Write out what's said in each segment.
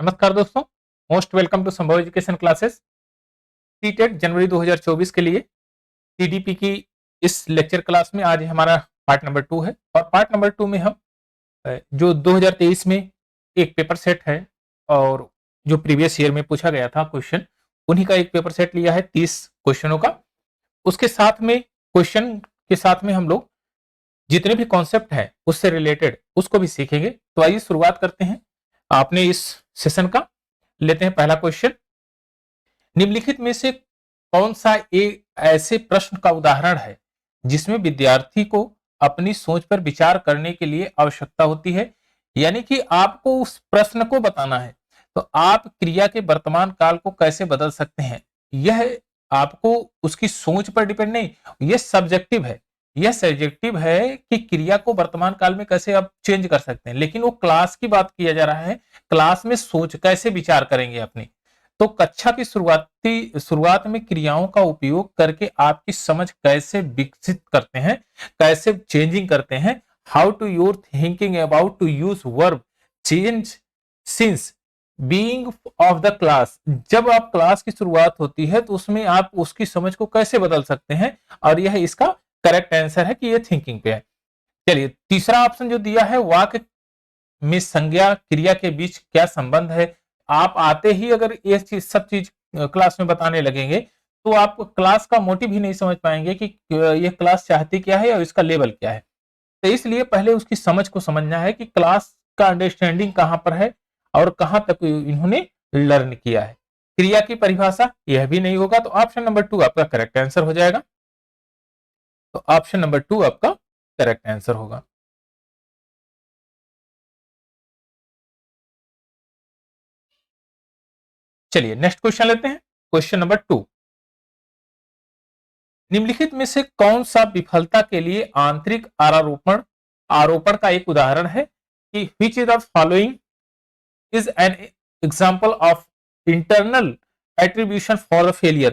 नमस्कार दोस्तों, most welcome to संभव एजुकेशन क्लासेस। सीटेट जनवरी 2024 के लिए टीडीपी की इस लेक्चर क्लास में आज हमारा पार्ट नंबर 2 है और पार्ट नंबर 2 में हम जो 2023 में एक पेपर सेट है और जो प्रीवियस ईयर में पूछा गया था क्वेश्चन, उन्हीं का एक पेपर सेट लिया है 30 क्वेश्चनों का। उसके साथ में क्वेश्चन के साथ में हम लोग जितने भी कॉन्सेप्ट है उससे रिलेटेड उसको भी सीखेंगे। तो आइए शुरुआत करते हैं आपने इस सेशन का। लेते हैं पहला क्वेश्चन, निम्नलिखित में से कौन सा एक ऐसे प्रश्न का उदाहरण है जिसमें विद्यार्थी को अपनी सोच पर विचार करने के लिए आवश्यकता होती है। यानी कि आपको उस प्रश्न को बताना है तो आप क्रिया के वर्तमान काल को कैसे बदल सकते हैं। यह आपको उसकी सोच पर डिपेंड नहीं, यह सब्जेक्टिव है, यह सब्जेक्टिव है कि क्रिया को वर्तमान काल में कैसे आप चेंज कर सकते हैं, लेकिन वो क्लास की बात किया जा रहा है। क्लास में सोच कैसे विचार करेंगे अपनी। तो कक्षा की शुरुआत में क्रियाओं का उपयोग करके आपकी समझ कैसे विकसित करते हैं, कैसे चेंजिंग करते हैं। How to your thinking about to use verb change since being of the class. जब आप क्लास की शुरुआत होती है तो उसमें आप उसकी समझ को कैसे बदल सकते हैं, और यह इसका करेक्ट आंसर है कि यह थिंकिंग पे है। चलिए तीसरा ऑप्शन जो दिया है, वाक्य में संज्ञा क्रिया के बीच क्या संबंध है। आप आते ही अगर ये चीज सब चीज क्लास में बताने लगेंगे तो आप क्लास का मोटिव ही नहीं समझ पाएंगे कि ये क्लास चाहती क्या है और इसका लेवल क्या है। तो इसलिए पहले उसकी समझ को समझना है कि क्लास का अंडरस्टैंडिंग कहां पर है और कहां तक इन्होंने लर्न किया है। क्रिया की परिभाषा यह भी नहीं होगा, तो ऑप्शन नंबर 2 आपका करेक्ट आंसर हो जाएगा। तो ऑप्शन नंबर 2 आपका करेक्ट आंसर होगा। चलिए नेक्स्ट क्वेश्चन लेते हैं, क्वेश्चन नंबर 2। निम्नलिखित में से कौन सा विफलता के लिए आंतरिक आरोपण का एक उदाहरण है कि which is the following is an example of internal attribution for the failure।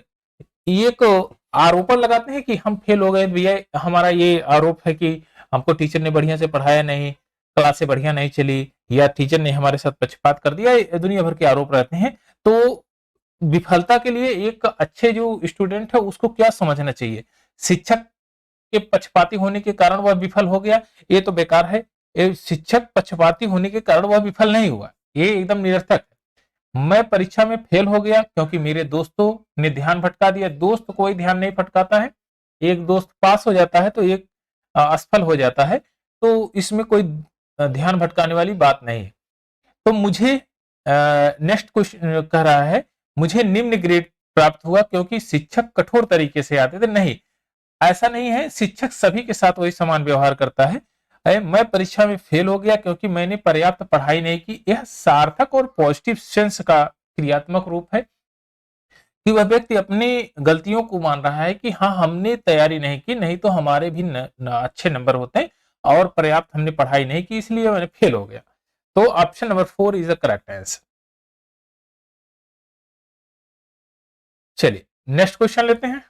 ये को आरोपण लगाते हैं कि हम फेल हो गए भैया, हमारा ये आरोप है कि हमको टीचर ने बढ़िया से पढ़ाया नहीं, क्लासे बढ़िया नहीं चली, या टीचर ने हमारे साथ पक्षपात कर दिया। दुनिया भर के आरोप रहते हैं। तो विफलता के लिए एक अच्छे जो स्टूडेंट है उसको क्या समझना चाहिए। शिक्षक के पक्षपाती होने के कारण वह विफल हो गया, ये तो बेकार है। शिक्षक पक्षपाती होने के कारण वह विफल नहीं हुआ, ये एकदम निरर्थक है। मैं परीक्षा में फेल हो गया क्योंकि मेरे दोस्तों ने ध्यान भटका दिया। दोस्त कोई ध्यान नहीं भटकाता है, एक दोस्त पास हो जाता है तो एक असफल हो जाता है। तो इसमें कोई ध्यान भटकाने वाली बात नहीं है। तो मुझे नेक्स्ट क्वेश्चन कह रहा है, मुझे निम्न ग्रेड प्राप्त हुआ क्योंकि शिक्षक कठोर तरीके से आते थे। नहीं, ऐसा नहीं है, शिक्षक सभी के साथ वही समान व्यवहार करता है। मैं परीक्षा में फेल हो गया क्योंकि मैंने पर्याप्त पढ़ाई नहीं की। यह सार्थक और पॉजिटिव सेंस का क्रियात्मक रूप है कि वह व्यक्ति अपनी गलतियों को मान रहा है कि हाँ हमने तैयारी नहीं की, नहीं तो हमारे भी अच्छे नंबर होते हैं, और पर्याप्त हमने पढ़ाई नहीं की इसलिए मैंने फेल हो गया। तो option number 4 is the correct answer. चलिए नेक्स्ट क्वेश्चन लेते हैं।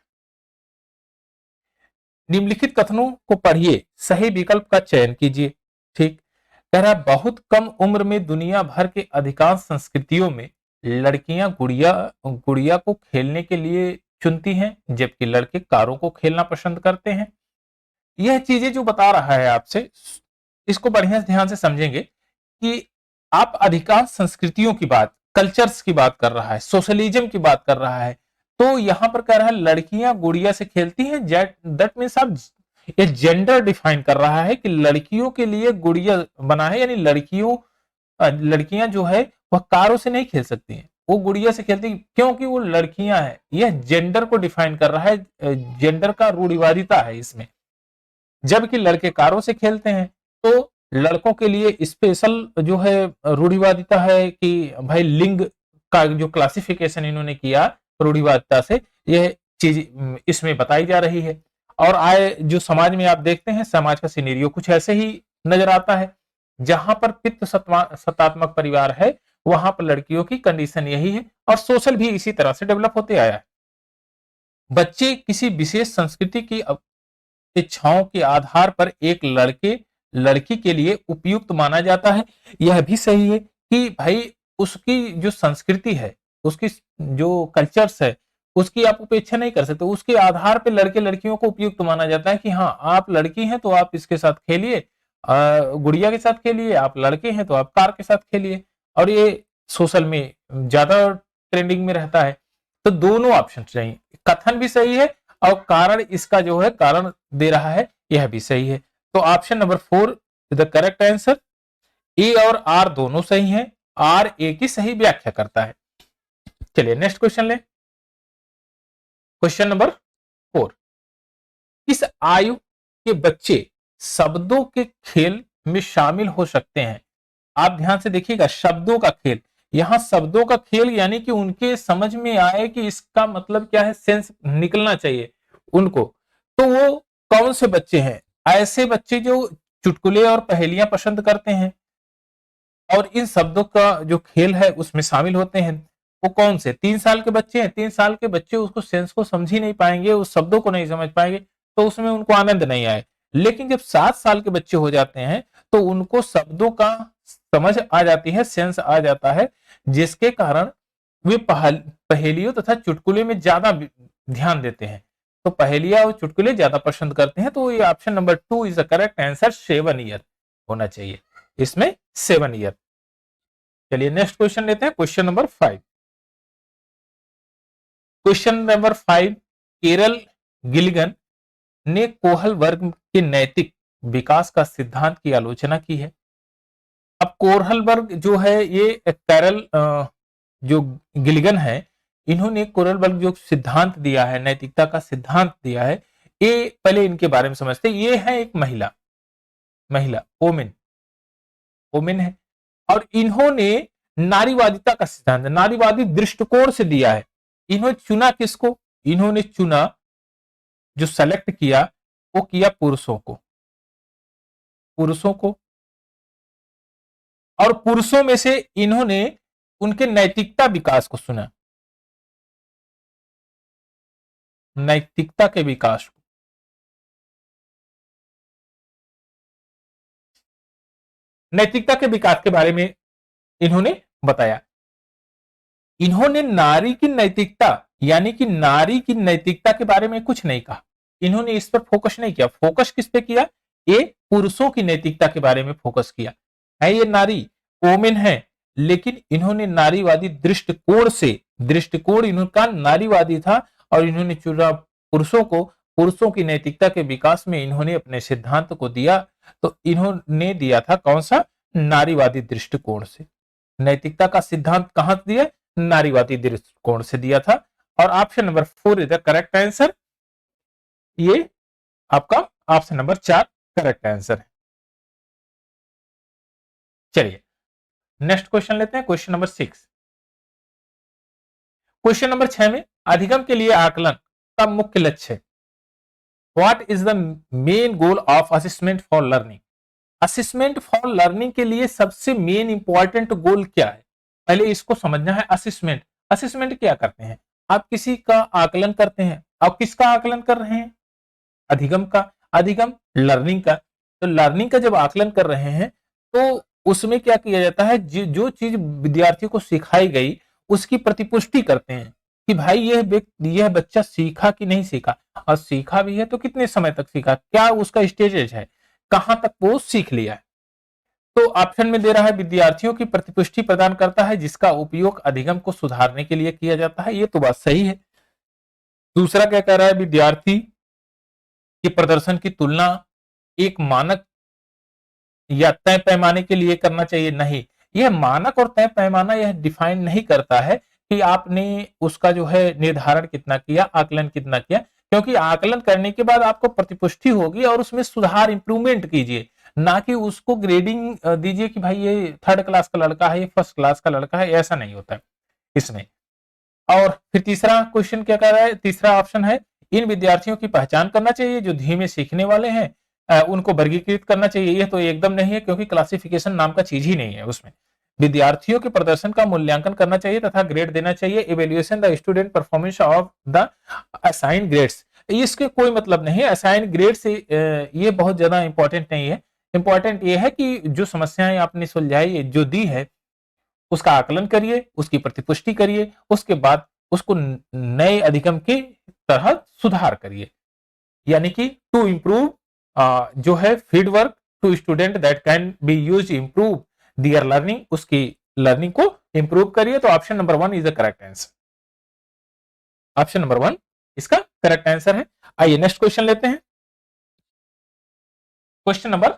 निम्नलिखित कथनों को पढ़िए, सही विकल्प का चयन कीजिए। ठीक कह रहा है, बहुत कम उम्र में दुनिया भर के अधिकांश संस्कृतियों में लड़कियां गुड़िया गुड़िया को खेलने के लिए चुनती हैं जबकि लड़के कारों को खेलना पसंद करते हैं। यह चीजें जो बता रहा है आपसे, इसको बढ़िया ध्यान से समझेंगे कि आप अधिकांश संस्कृतियों की बात, कल्चर्स की बात कर रहा है, सोशलिज्म की बात कर रहा है। तो यहां पर कह रहा है लड़कियां गुड़िया से खेलती हैं, दैट मीन्स आप ये जेंडर डिफाइन कर रहा है कि लड़कियों के लिए गुड़िया बना है, यानी लड़कियां जो है वह कारों से नहीं खेल सकती हैं, वो गुड़िया से खेलती क्योंकि वो लड़कियां हैं। यह जेंडर को डिफाइन कर रहा है, जेंडर का रूढ़िवादिता है इसमें। जबकि लड़के कारों से खेलते हैं तो लड़कों के लिए स्पेशल जो है रूढ़िवादिता है कि भाई लिंग का जो क्लासिफिकेशन इन्होंने किया रूढ़िवादिता से, यह चीज इसमें बताई जा रही है। और आए जो समाज में आप देखते हैं, समाज का सिनेरियो कुछ ऐसे ही नजर आता है। जहां पर पितृ सत्तात्मक परिवार है वहां पर लड़कियों की कंडीशन यही है, और सोशल भी इसी तरह से डेवलप होते आया है। बच्चे किसी विशेष संस्कृति की इच्छाओं के आधार पर एक लड़के लड़की के लिए उपयुक्त माना जाता है। यह भी सही है कि भाई उसकी जो संस्कृति है, उसकी जो कल्चर्स है, उसकी आप उपेक्षा नहीं कर सकते। उसके आधार पे लड़के लड़कियों को उपयुक्त माना जाता है कि हाँ, आप लड़की हैं तो आप इसके साथ खेलिए, गुड़िया के साथ खेलिए, आप लड़के हैं तो आप कार के साथ खेलिए। और ये सोशल में ज्यादा ट्रेंडिंग में रहता है। तो दोनों ऑप्शन चाहिए, कथन भी सही है और कारण इसका जो है कारण दे रहा है यह भी सही है। तो option number 4 the correct answer. A और आर दोनों सही हैं, आर ए की सही व्याख्या करता है। चलिए नेक्स्ट क्वेश्चन ले। क्वेश्चन नंबर 4, किस आयु के बच्चे शब्दों के खेल में शामिल हो सकते हैं? आप ध्यान से देखिएगा, शब्दों का खेल, यहां शब्दों का खेल यानी कि उनके समझ में आए कि इसका मतलब क्या है, सेंस निकलना चाहिए उनको। तो वो कौन से बच्चे हैं? ऐसे बच्चे जो चुटकुले और पहेलियां पसंद करते हैं और इन शब्दों का जो खेल है उसमें शामिल होते हैं। वो कौन से? 3 साल के बच्चे हैं। 3 साल के बच्चे उसको सेंस को समझ ही नहीं पाएंगे, उस शब्दों को नहीं समझ पाएंगे, तो उसमें उनको आनंद नहीं आए। लेकिन जब 7 साल के बच्चे हो जाते हैं तो उनको शब्दों का समझ आ जाती है, सेंस आ जाता है, जिसके कारण वे पहेलियों तथा चुटकुले में ज्यादा ध्यान देते हैं। तो पहेलियां और चुटकुले ज्यादा पसंद करते हैं। तो ये option number 2 is the correct answer, 7 year होना चाहिए इसमें, 7 ईयर। चलिए नेक्स्ट क्वेश्चन लेते हैं, question number 5। Question number 5, Kerala Gilligan ने कोहल वर्ग के नैतिक विकास का सिद्धांत की आलोचना की है। अब कोहल वर्ग जो है ये कैरल जो गिलिगन है, इन्होंने कोहल वर्ग जो सिद्धांत दिया है, नैतिकता का सिद्धांत दिया है, ये पहले इनके बारे में समझते हैं। ये है एक महिला, वोमेन, वोमेन है, और इन्होंने नारीवादिता का सिद्धांत, नारीवादी दृष्टिकोण से दिया है। इन्होंने चुना किसको? इन्होंने चुना, जो सेलेक्ट किया, वो किया पुरुषों को, पुरुषों को। और पुरुषों में से इन्होंने उनके नैतिकता विकास को सुना, नैतिकता के विकास को। नैतिकता के विकास के बारे में इन्होंने बताया। इन्होंने नारी की नैतिकता यानी कि नारी की नैतिकता के बारे में कुछ नहीं कहा। इन्होंने इस पर फोकस नहीं किया। फोकस किस पे किया? ये पुरुषों की नैतिकता के बारे में फोकस किया है। ये नारी, वोमेन है, लेकिन इन्होंने नारीवादी दृष्टिकोण से, दृष्टिकोण इनका नारीवादी था, और इन्होंने चुना पुरुषों को। पुरुषों की नैतिकता के विकास में इन्होंने अपने सिद्धांत को दिया। तो इन्होंने दिया था कौन सा? नारीवादी दृष्टिकोण से। नैतिकता का सिद्धांत कहां दिया? नारीवादी दृष्टिकोण से दिया था। और option number 4 is the correct answer. ये आपका ऑप्शन नंबर 4 करेक्ट आंसर है। चलिए नेक्स्ट क्वेश्चन लेते हैं, क्वेश्चन नंबर 6। क्वेश्चन नंबर 6 में अधिगम के लिए आकलन का मुख्य लक्ष्य है। What is the main goal of assessment for learning? Assessment for learning के लिए सबसे मेन इंपॉर्टेंट गोल क्या है? पहले इसको समझना है। असेसमेंट, असेसमेंट क्या करते हैं? आप किसी का आकलन करते हैं। आप किसका आकलन कर रहे हैं? अधिगम का। अधिगम लर्निंग का। तो लर्निंग का जब आकलन कर रहे हैं तो उसमें क्या किया जाता है? जो चीज विद्यार्थियों को सिखाई गई उसकी प्रतिपुष्टि करते हैं कि भाई यह बच्चा सीखा कि नहीं सीखा, और सीखा भी है तो कितने समय तक सीखा, क्या उसका स्टेजेज है, कहां तक वो सीख लिया है। तो ऑप्शन में दे रहा है विद्यार्थियों की प्रतिपुष्टि प्रदान करता है, जिसका उपयोग अधिगम को सुधारने के लिए किया जाता है। ये तो बात सही है। दूसरा क्या कह रहा है? विद्यार्थी के प्रदर्शन की तुलना एक मानक या तय पैमाने के लिए करना चाहिए। नहीं, यह मानक और तय पैमाना यह डिफाइन नहीं करता है कि आपने उसका जो है निर्धारण कितना किया, आकलन कितना किया, क्योंकि आकलन करने के बाद आपको प्रतिपुष्टि होगी और उसमें सुधार, इंप्रूवमेंट कीजिए, ना कि उसको ग्रेडिंग दीजिए कि भाई ये 3rd क्लास का लड़का है, ये 1st क्लास का लड़का है। ऐसा नहीं होता है इसमें। और फिर तीसरा क्वेश्चन क्या कर रहा है? तीसरा ऑप्शन है इन विद्यार्थियों की पहचान करना चाहिए जो धीमे सीखने वाले हैं, उनको वर्गीकृत करना चाहिए। यह तो एकदम नहीं है, क्योंकि क्लासिफिकेशन नाम का चीज ही नहीं है उसमें। विद्यार्थियों के प्रदर्शन का मूल्यांकन करना चाहिए तथा ग्रेड देना चाहिए। Evaluation the student performance of the assign grades, इसके कोई मतलब नहीं है। असाइन ग्रेड से ये बहुत ज्यादा इंपॉर्टेंट नहीं है। इंपॉर्टेंट ये है कि जो समस्याएं आपने सुलझाई, जो दी है, उसका आकलन करिए, उसकी प्रतिपुष्टि करिए, उसके बाद उसको नए अधिगम के तरह सुधार करिए। यानी कि टू इम्प्रूव जो है feed work to student that can be use improve their learning, उसकी लर्निंग को इंप्रूव करिए। तो option number 1 is the correct answer. Option number 1 इसका करेक्ट आंसर है। आइए नेक्स्ट क्वेश्चन लेते हैं। क्वेश्चन नंबर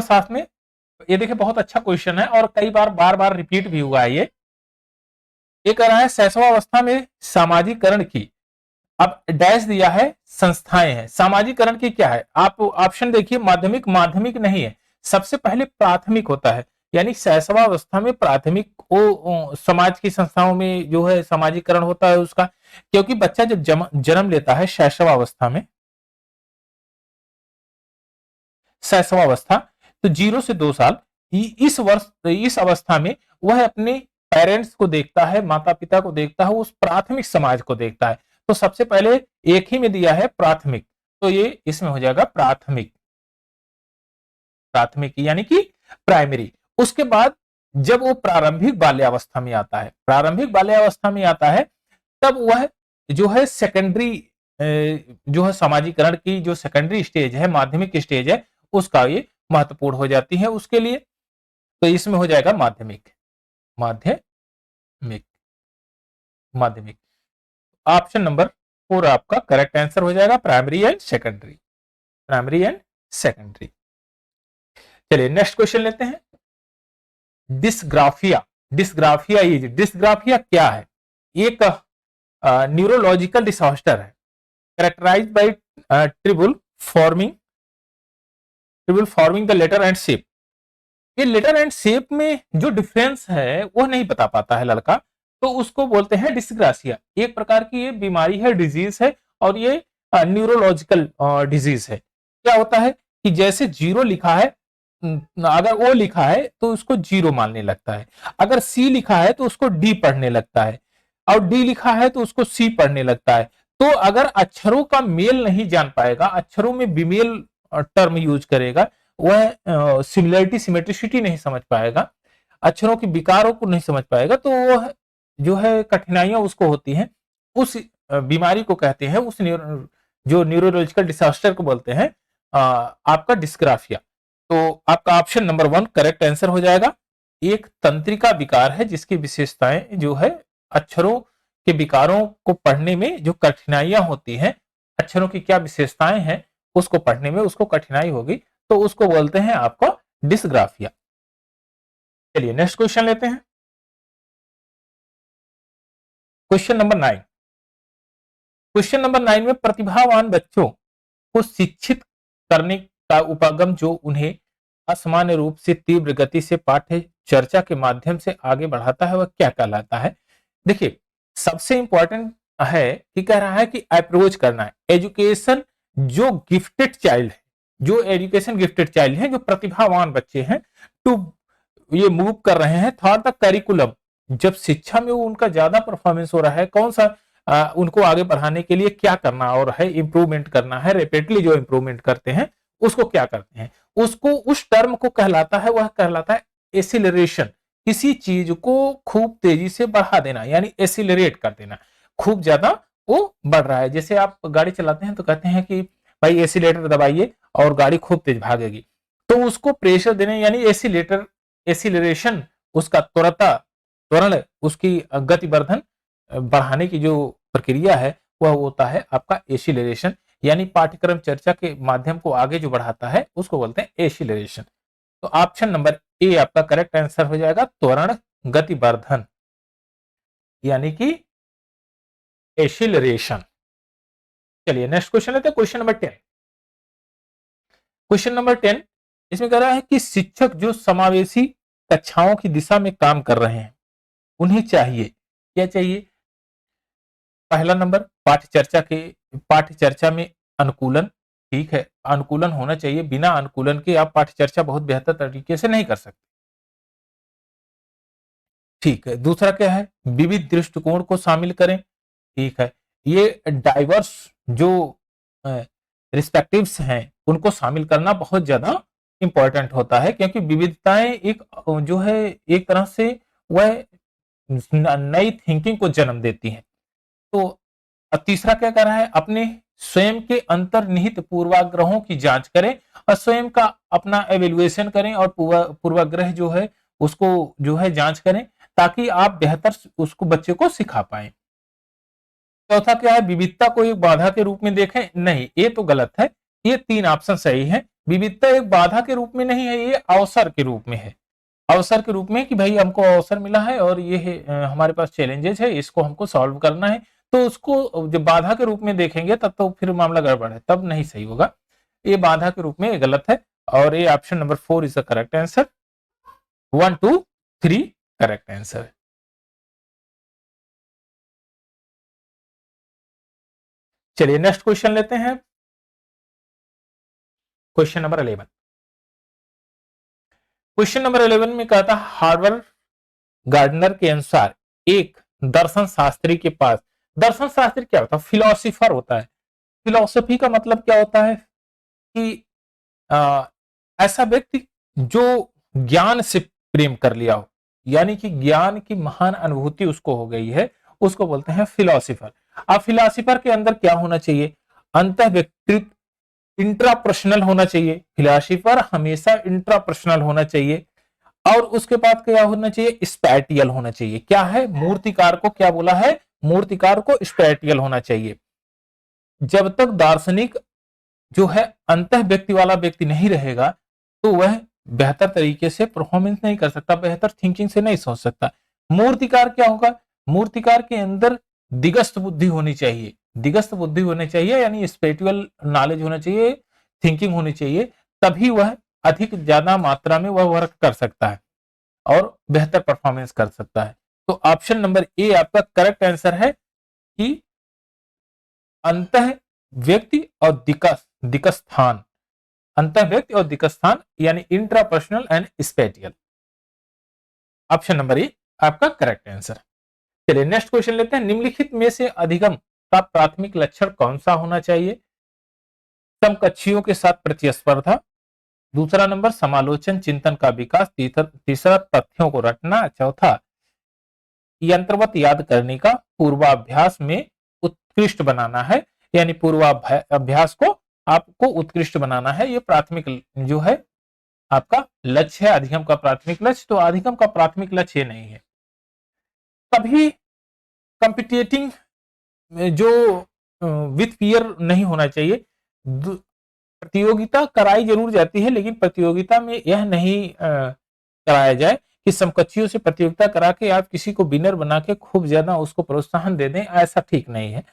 7 में ये देखिए बहुत अच्छा क्वेश्चन है और कई बार बार बार रिपीट भी हुआ है। ये कह रहा है शैशवावस्था में सामाजिकरण की, अब डैश दिया है संस्थाएं हैं। सामाजिकरण की क्या है, आप ऑप्शन देखिए, माध्यमिक माध्यमिक नहीं है, सबसे पहले प्राथमिक होता है। यानी शैशवावस्था में प्राथमिक समाज की संस्थाओं में जो है सामाजिकरण होता है उसका, क्योंकि बच्चा जब जन्म लेता है शैशवावस्था में, शैशवावस्था तो 0 से 2 साल, इस अवस्था में वह अपने पेरेंट्स को देखता है, माता पिता को देखता है, उस प्राथमिक समाज को देखता है। तो सबसे पहले एक ही में दिया है प्राथमिक, तो ये इसमें हो जाएगा प्राथमिक, प्राथमिक यानी कि प्राइमरी। उसके बाद जब वो प्रारंभिक बाल्यावस्था में आता है, प्रारंभिक बाल्यावस्था में आता है, तब वह जो है सेकेंडरी जो है समाजीकरण की जो सेकेंडरी स्टेज है, माध्यमिक स्टेज है, उसका ये महत्वपूर्ण हो जाती है उसके लिए। तो इसमें हो जाएगा माध्यमिक, माध्यमिक, माध्यमिक। ऑप्शन नंबर 4 आपका करेक्ट आंसर हो जाएगा, primary and secondary, primary and secondary. चलिए नेक्स्ट क्वेश्चन लेते हैं। डिस्ग्राफिया, डिस्ग्राफिया क्या है? एक न्यूरोलॉजिकल डिसऑर्डर है characterised by trouble forming the letter and shape. ये लेटर एंड शेप में जो डिफरेंस है वो नहीं बता पाता है लड़का, तो उसको बोलते हैं डिस्ग्राफिया। एक प्रकार की ये बीमारी है, डिजीज है, और ये न्यूरोलॉजिकल डिजीज है। क्या होता है कि जैसे 0 लिखा है, अगर ओ लिखा है तो उसको 0 मानने लगता है, अगर सी लिखा है तो उसको डी पढ़ने लगता है, और डी लिखा है तो उसको सी पढ़ने लगता है। तो अगर अक्षरों का मेल नहीं जान पाएगा, अक्षरों में बिमेल टर्म यूज करेगा, वह सिमिलरिटी सिमेट्रिसिटी नहीं समझ पाएगा, अक्षरों के विकारों को नहीं समझ पाएगा, तो वह जो है कठिनाइयां उसको होती हैं। उस बीमारी को कहते हैं, उस जो न्यूरोलॉजिकल डिसऑर्डर को बोलते हैं आपका डिस्ग्राफिया। तो आपका ऑप्शन नंबर 1 करेक्ट आंसर हो जाएगा। एक तंत्रिका विकार है जिसकी विशेषताएं जो है अक्षरों के विकारों को पढ़ने में जो कठिनाइयां होती हैं, अक्षरों की क्या विशेषताएं हैं उसको पढ़ने में उसको कठिनाई होगी, तो उसको बोलते हैं आपका डिस्ग्राफिया। चलिए नेक्स्ट क्वेश्चन लेते हैं। Question number 9। क्वेश्चन नंबर 9 में प्रतिभावान बच्चों को शिक्षित करने का उपागम जो उन्हें असामान्य रूप से तीव्र गति से पाठ्य चर्चा के माध्यम से आगे बढ़ाता है वह क्या कहलाता है? देखिए सबसे इंपॉर्टेंट है कि कह रहा है कि अप्रोच करना है एजुकेशन, जो गिफ्टेड चाइल्ड है, जो एजुकेशन गिफ्टेड चाइल्ड है, जो प्रतिभावान बच्चे हैं, टू ये मूव कर रहे हैं थॉट द करिकुलम। जब शिक्षा में वो उनका ज्यादा परफॉर्मेंस हो रहा है, कौन सा उनको आगे बढ़ाने के लिए क्या करना और है, इंप्रूवमेंट करना है, रेपिडली जो इंप्रूवमेंट करते हैं उसको क्या करते हैं, उसको उस टर्म को कहलाता है, वह कहलाता है एसिलरेशन। किसी चीज को खूब तेजी से बढ़ा देना, यानी एसिलरेट कर देना, खूब ज्यादा वो बढ़ रहा है। जैसे आप गाड़ी चलाते हैं तो कहते हैं कि भाई एसिलेटर दबाइए और गाड़ी खूब तेज भागेगी, तो उसको प्रेशर देने यानी एसिलरेशन, उसका त्वरण उसकी गतिवर्धन बढ़ाने की जो प्रक्रिया है वह होता है आपका एसिलरेशन, यानी पाठ्यक्रम चर्चा के माध्यम को आगे जो बढ़ाता है उसको बोलते हैं एसिलरेशन। तो ऑप्शन नंबर ए आपका करेक्ट आंसर हो जाएगा, त्वरण गतिवर्धन यानी कि एसिलरेशन। चलिए नेक्स्ट क्वेश्चन लेते हैं, क्वेश्चन नंबर 10। क्वेश्चन नंबर 10 इसमें कह रहा है कि शिक्षक जो समावेशी कक्षाओं की दिशा में काम कर रहे हैं उन्हें चाहिए, क्या चाहिए? पहला नंबर पाठ्य चर्चा में अनुकूलन, ठीक है, अनुकूलन होना चाहिए, बिना अनुकूलन के आप पाठ्य चर्चा बहुत बेहतर तरीके से नहीं कर सकते, ठीक है। दूसरा क्या है, विविध दृष्टिकोण को शामिल करें, ठीक है, ये डाइवर्स जो रिस्पेक्टिव्स हैं उनको शामिल करना बहुत ज्यादा इंपॉर्टेंट होता है, क्योंकि विविधताएं एक जो है एक तरह से वह नई थिंकिंग को जन्म देती हैं। तो तीसरा क्या कर रहा है, अपने स्वयं के अंतर्निहित पूर्वाग्रहों की जांच करें और स्वयं का अपना एवेल्युएशन करें और पूर्वाग्रह जो है उसको जो है जांच करें, ताकि आप बेहतर उसको बच्चे को सिखा पाए। चौथा क्या है, विविधता को एक बाधा के रूप में देखें, नहीं ये तो गलत है। ये 3 ऑप्शन सही है। विविधता एक बाधा के रूप में नहीं है, ये अवसर के रूप में है। अवसर के रूप में कि भाई हमको अवसर मिला है और ये हमारे पास चैलेंजेस है, इसको हमको सॉल्व करना है, तो उसको जब बाधा के रूप में देखेंगे तब तो फिर मामला गड़बड़ है, तब नहीं सही होगा। ये बाधा के रूप में ये गलत है और ये option number 4 is the correct answer. 1 2 3 correct answer. चलिए नेक्स्ट क्वेश्चन लेते हैं। Question number 11। क्वेश्चन नंबर 11 में कहा था, हार्वर्ड गार्डनर के अनुसार एक दर्शन शास्त्री के पास, दर्शन शास्त्री क्या होता है, फिलोसोफर होता है। फिलोसफी का मतलब क्या होता है कि ऐसा व्यक्ति जो ज्ञान से प्रेम कर लिया हो, यानी कि ज्ञान की महान अनुभूति उसको हो गई है, उसको बोलते हैं फिलोसोफर। अब फिलोसोफर के अंदर क्या होना चाहिए, अंत व्यक्तित्व इंट्रापर्सनल होना चाहिए। फिलोसोफर हमेशा इंट्रापर्सनल होना चाहिए। और उसके बाद क्या होना चाहिए, स्पैटियल होना चाहिए। क्या है, मूर्तिकार को क्या बोला है, मूर्तिकार को स्पैटियल होना चाहिए। जब तक दार्शनिक जो है अंत व्यक्ति वाला व्यक्ति नहीं रहेगा, तो वह बेहतर तरीके से परफॉर्मेंस नहीं कर सकता, बेहतर थिंकिंग से नहीं सोच सकता। मूर्तिकार क्या होगा, मूर्तिकार के अंदर दिगस्त बुद्धि होनी चाहिए। दिगस्त बुद्धि होनी चाहिए यानी स्पिरिचुअल नॉलेज होना चाहिए, थिंकिंग होनी चाहिए, तभी वह अधिक ज्यादा मात्रा में वह वर्क कर सकता है और बेहतर परफॉर्मेंस कर सकता है। तो ऑप्शन नंबर ए आपका करेक्ट आंसर है कि अंत व्यक्ति और दिक्स्थान, अंत व्यक्ति और दिक्स्थान यानी intrapersonal and spatial. Option number A आपका करेक्ट आंसर। चलिए नेक्स्ट क्वेश्चन लेते हैं। निम्नलिखित में से अधिगम का प्राथमिक लक्षण कौन सा होना चाहिए, समकक्षियों के साथ प्रतिस्पर्धा, दूसरा नंबर समालोचन चिंतन का विकास, तीसरा तथ्यों को रटना, चौथा यंत्रवत याद करने का पूर्वाभ्यास में उत्कृष्ट बनाना है, यानी पूर्वाभ्यास को आपको उत्कृष्ट बनाना है। ये प्राथमिक जो है आपका लक्ष्य है, अधिगम का प्राथमिक लक्ष्य। तो अधिगम का प्राथमिक लक्ष्य नहीं है। कभी कंपिटिटिंग जो विथ फियर नहीं होना चाहिए। प्रतियोगिता कराई जरूर जाती है, लेकिन प्रतियोगिता में यह नहीं कराया जाए कि समकक्षियों से प्रतियोगिता करा के आप किसी को विनर बना के खूब ज्यादा उसको प्रोत्साहन दे दें, ऐसा ठीक नहीं है।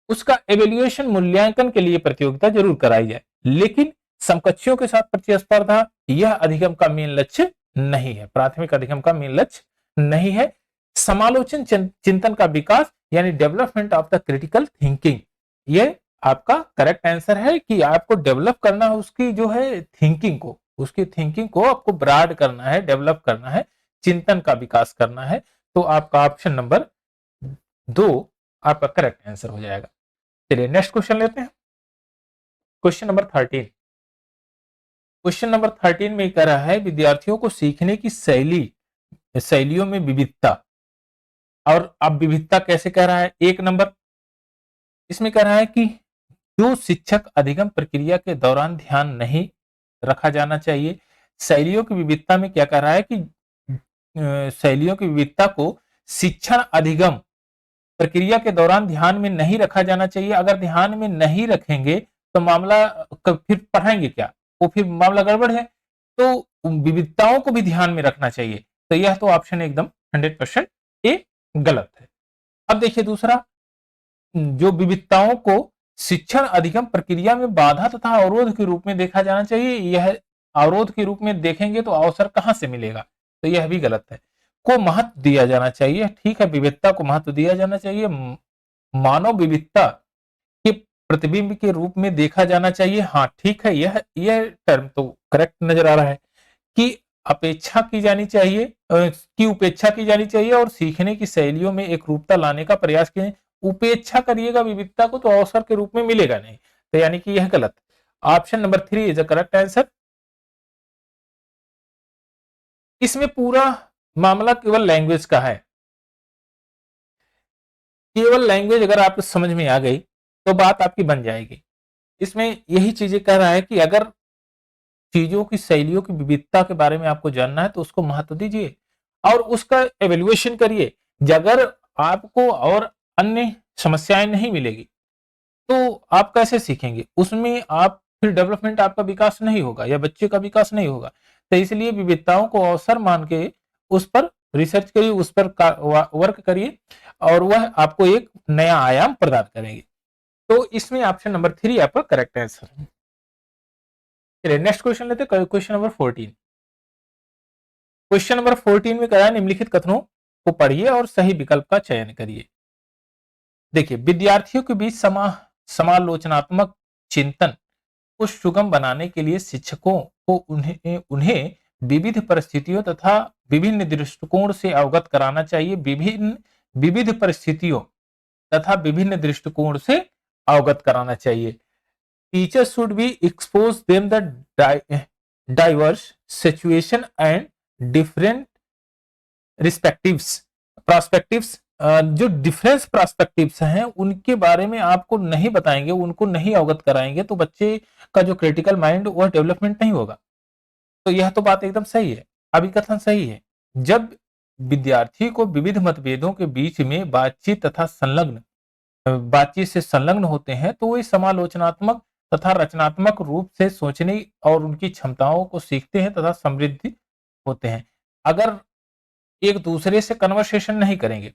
उसका एवेल्युएशन मूल्यांकन के लिए प्रतियोगिता जरूर कराई जाए, लेकिन समकक्षियों के साथ प्रतिस्पर्धा यह अधिगम का मेन लक्ष्य नहीं है, प्राथमिक अधिगम का मेन लक्ष्य नहीं है। समालोचन चिंतन का विकास यानी development of the critical thinking, ये आपका करेक्ट आंसर है कि आपको डेवलप करना है उसकी जो है थिंकिंग को, उसकी थिंकिंग को आपको ब्रॉड करना है, डेवलप करना है, चिंतन का विकास करना है। तो आपका ऑप्शन नंबर 2 आपका करेक्ट आंसर हो जाएगा। चलिए नेक्स्ट क्वेश्चन लेते हैं। Question number 13। क्वेश्चन नंबर 13 में कह रहा है, विद्यार्थियों को सीखने की शैलियों में विविधता। और अब विविधता कैसे कह रहा है, एक नंबर इसमें कह रहा है कि जो शिक्षक अधिगम प्रक्रिया के दौरान ध्यान नहीं रखा जाना चाहिए। शैलियों की विविधता में क्या कह रहा है कि शैलियों की विविधता को शिक्षण अधिगम प्रक्रिया के दौरान ध्यान में नहीं रखा जाना चाहिए। अगर ध्यान में नहीं रखेंगे तो मामला फिर पढ़ाएंगे क्या, वो फिर मामला गड़बड़ है। तो विविधताओं को भी ध्यान में रखना चाहिए। तो यह तो ऑप्शन एकदम 100% ए गलत है। अब देखिए दूसरा, जो विविधताओं को शिक्षण अधिगम प्रक्रिया में बाधा तथा अवरोध के रूप में देखा जाना चाहिए, यह अवरोध के रूप में देखेंगे तो अवसर कहां से मिलेगा, तो यह भी गलत है। को महत्व दिया जाना चाहिए, ठीक है, विविधता को महत्व दिया जाना चाहिए। मानव विविधता के प्रतिबिंब के रूप में देखा जाना चाहिए, हाँ ठीक है, यह टर्म तो करेक्ट नजर आ रहा है। कि अपेक्षा की जानी चाहिए, की उपेक्षा की जानी चाहिए और सीखने की शैलियों में एक रूपता लाने का प्रयास करें। उपेक्षा करिएगा विविधता को तो अवसर के रूप में मिलेगा नहीं, तो यानी कि यह गलत। Option number 3 is the correct answer. इसमें पूरा मामला केवल लैंग्वेज का है। केवल लैंग्वेज अगर आपको समझ में आ गई तो बात आपकी बन जाएगी। इसमें यही चीजें कह रहा है कि अगर चीजों की शैलियों की विविधता के बारे में आपको जानना है तो उसको महत्व दीजिए और उसका एवेल्युएशन करिए। अगर आपको और अन्य समस्याएं नहीं मिलेगी तो आप कैसे सीखेंगे? उसमें आप फिर डेवलपमेंट आपका विकास नहीं होगा या बच्चे का विकास नहीं होगा। तो इसलिए विविधताओं को अवसर मान के उस पर रिसर्च करिए, उस पर वर्क करिए और वह आपको एक नया आयाम प्रदान करेंगे। तो इसमें ऑप्शन नंबर 3 आपका करेक्ट आंसर है। चलिए नेक्स्ट क्वेश्चन लेते हैं, क्वेश्चन नंबर 14। क्वेश्चन नंबर 14 में कहा है निम्नलिखित कथनों को पढ़िए और सही विकल्प का चयन करिए। देखिए, विद्यार्थियों के बीच समालोचनात्मक चिंतन को सुगम बनाने के लिए शिक्षकों को उन्हें उन्हें विविध परिस्थितियों तथा विभिन्न दृष्टिकोण से अवगत कराना चाहिए। विविध परिस्थितियों तथा विभिन्न दृष्टिकोण से अवगत कराना चाहिए। Teacher should be expose them the diverse situation and different respectives prospectives. जो डिफरेंस प्रोस्पेक्टिव्स हैं उनके बारे में आपको नहीं बताएंगे, उनको नहीं अवगत कराएंगे तो बच्चे का जो क्रिटिकल माइंड वह डेवलपमेंट नहीं होगा। तो यह तो बात एकदम सही है, अभिकथन सही है। जब विद्यार्थी को विविध मतभेदों के बीच में बातचीत से संलग्न होते हैं तो वे समालोचनात्मक तथा रचनात्मक रूप से सोचने और उनकी क्षमताओं को सीखते हैं तथा समृद्धि होते हैं। अगर एक दूसरे से कन्वर्सेशन नहीं करेंगे,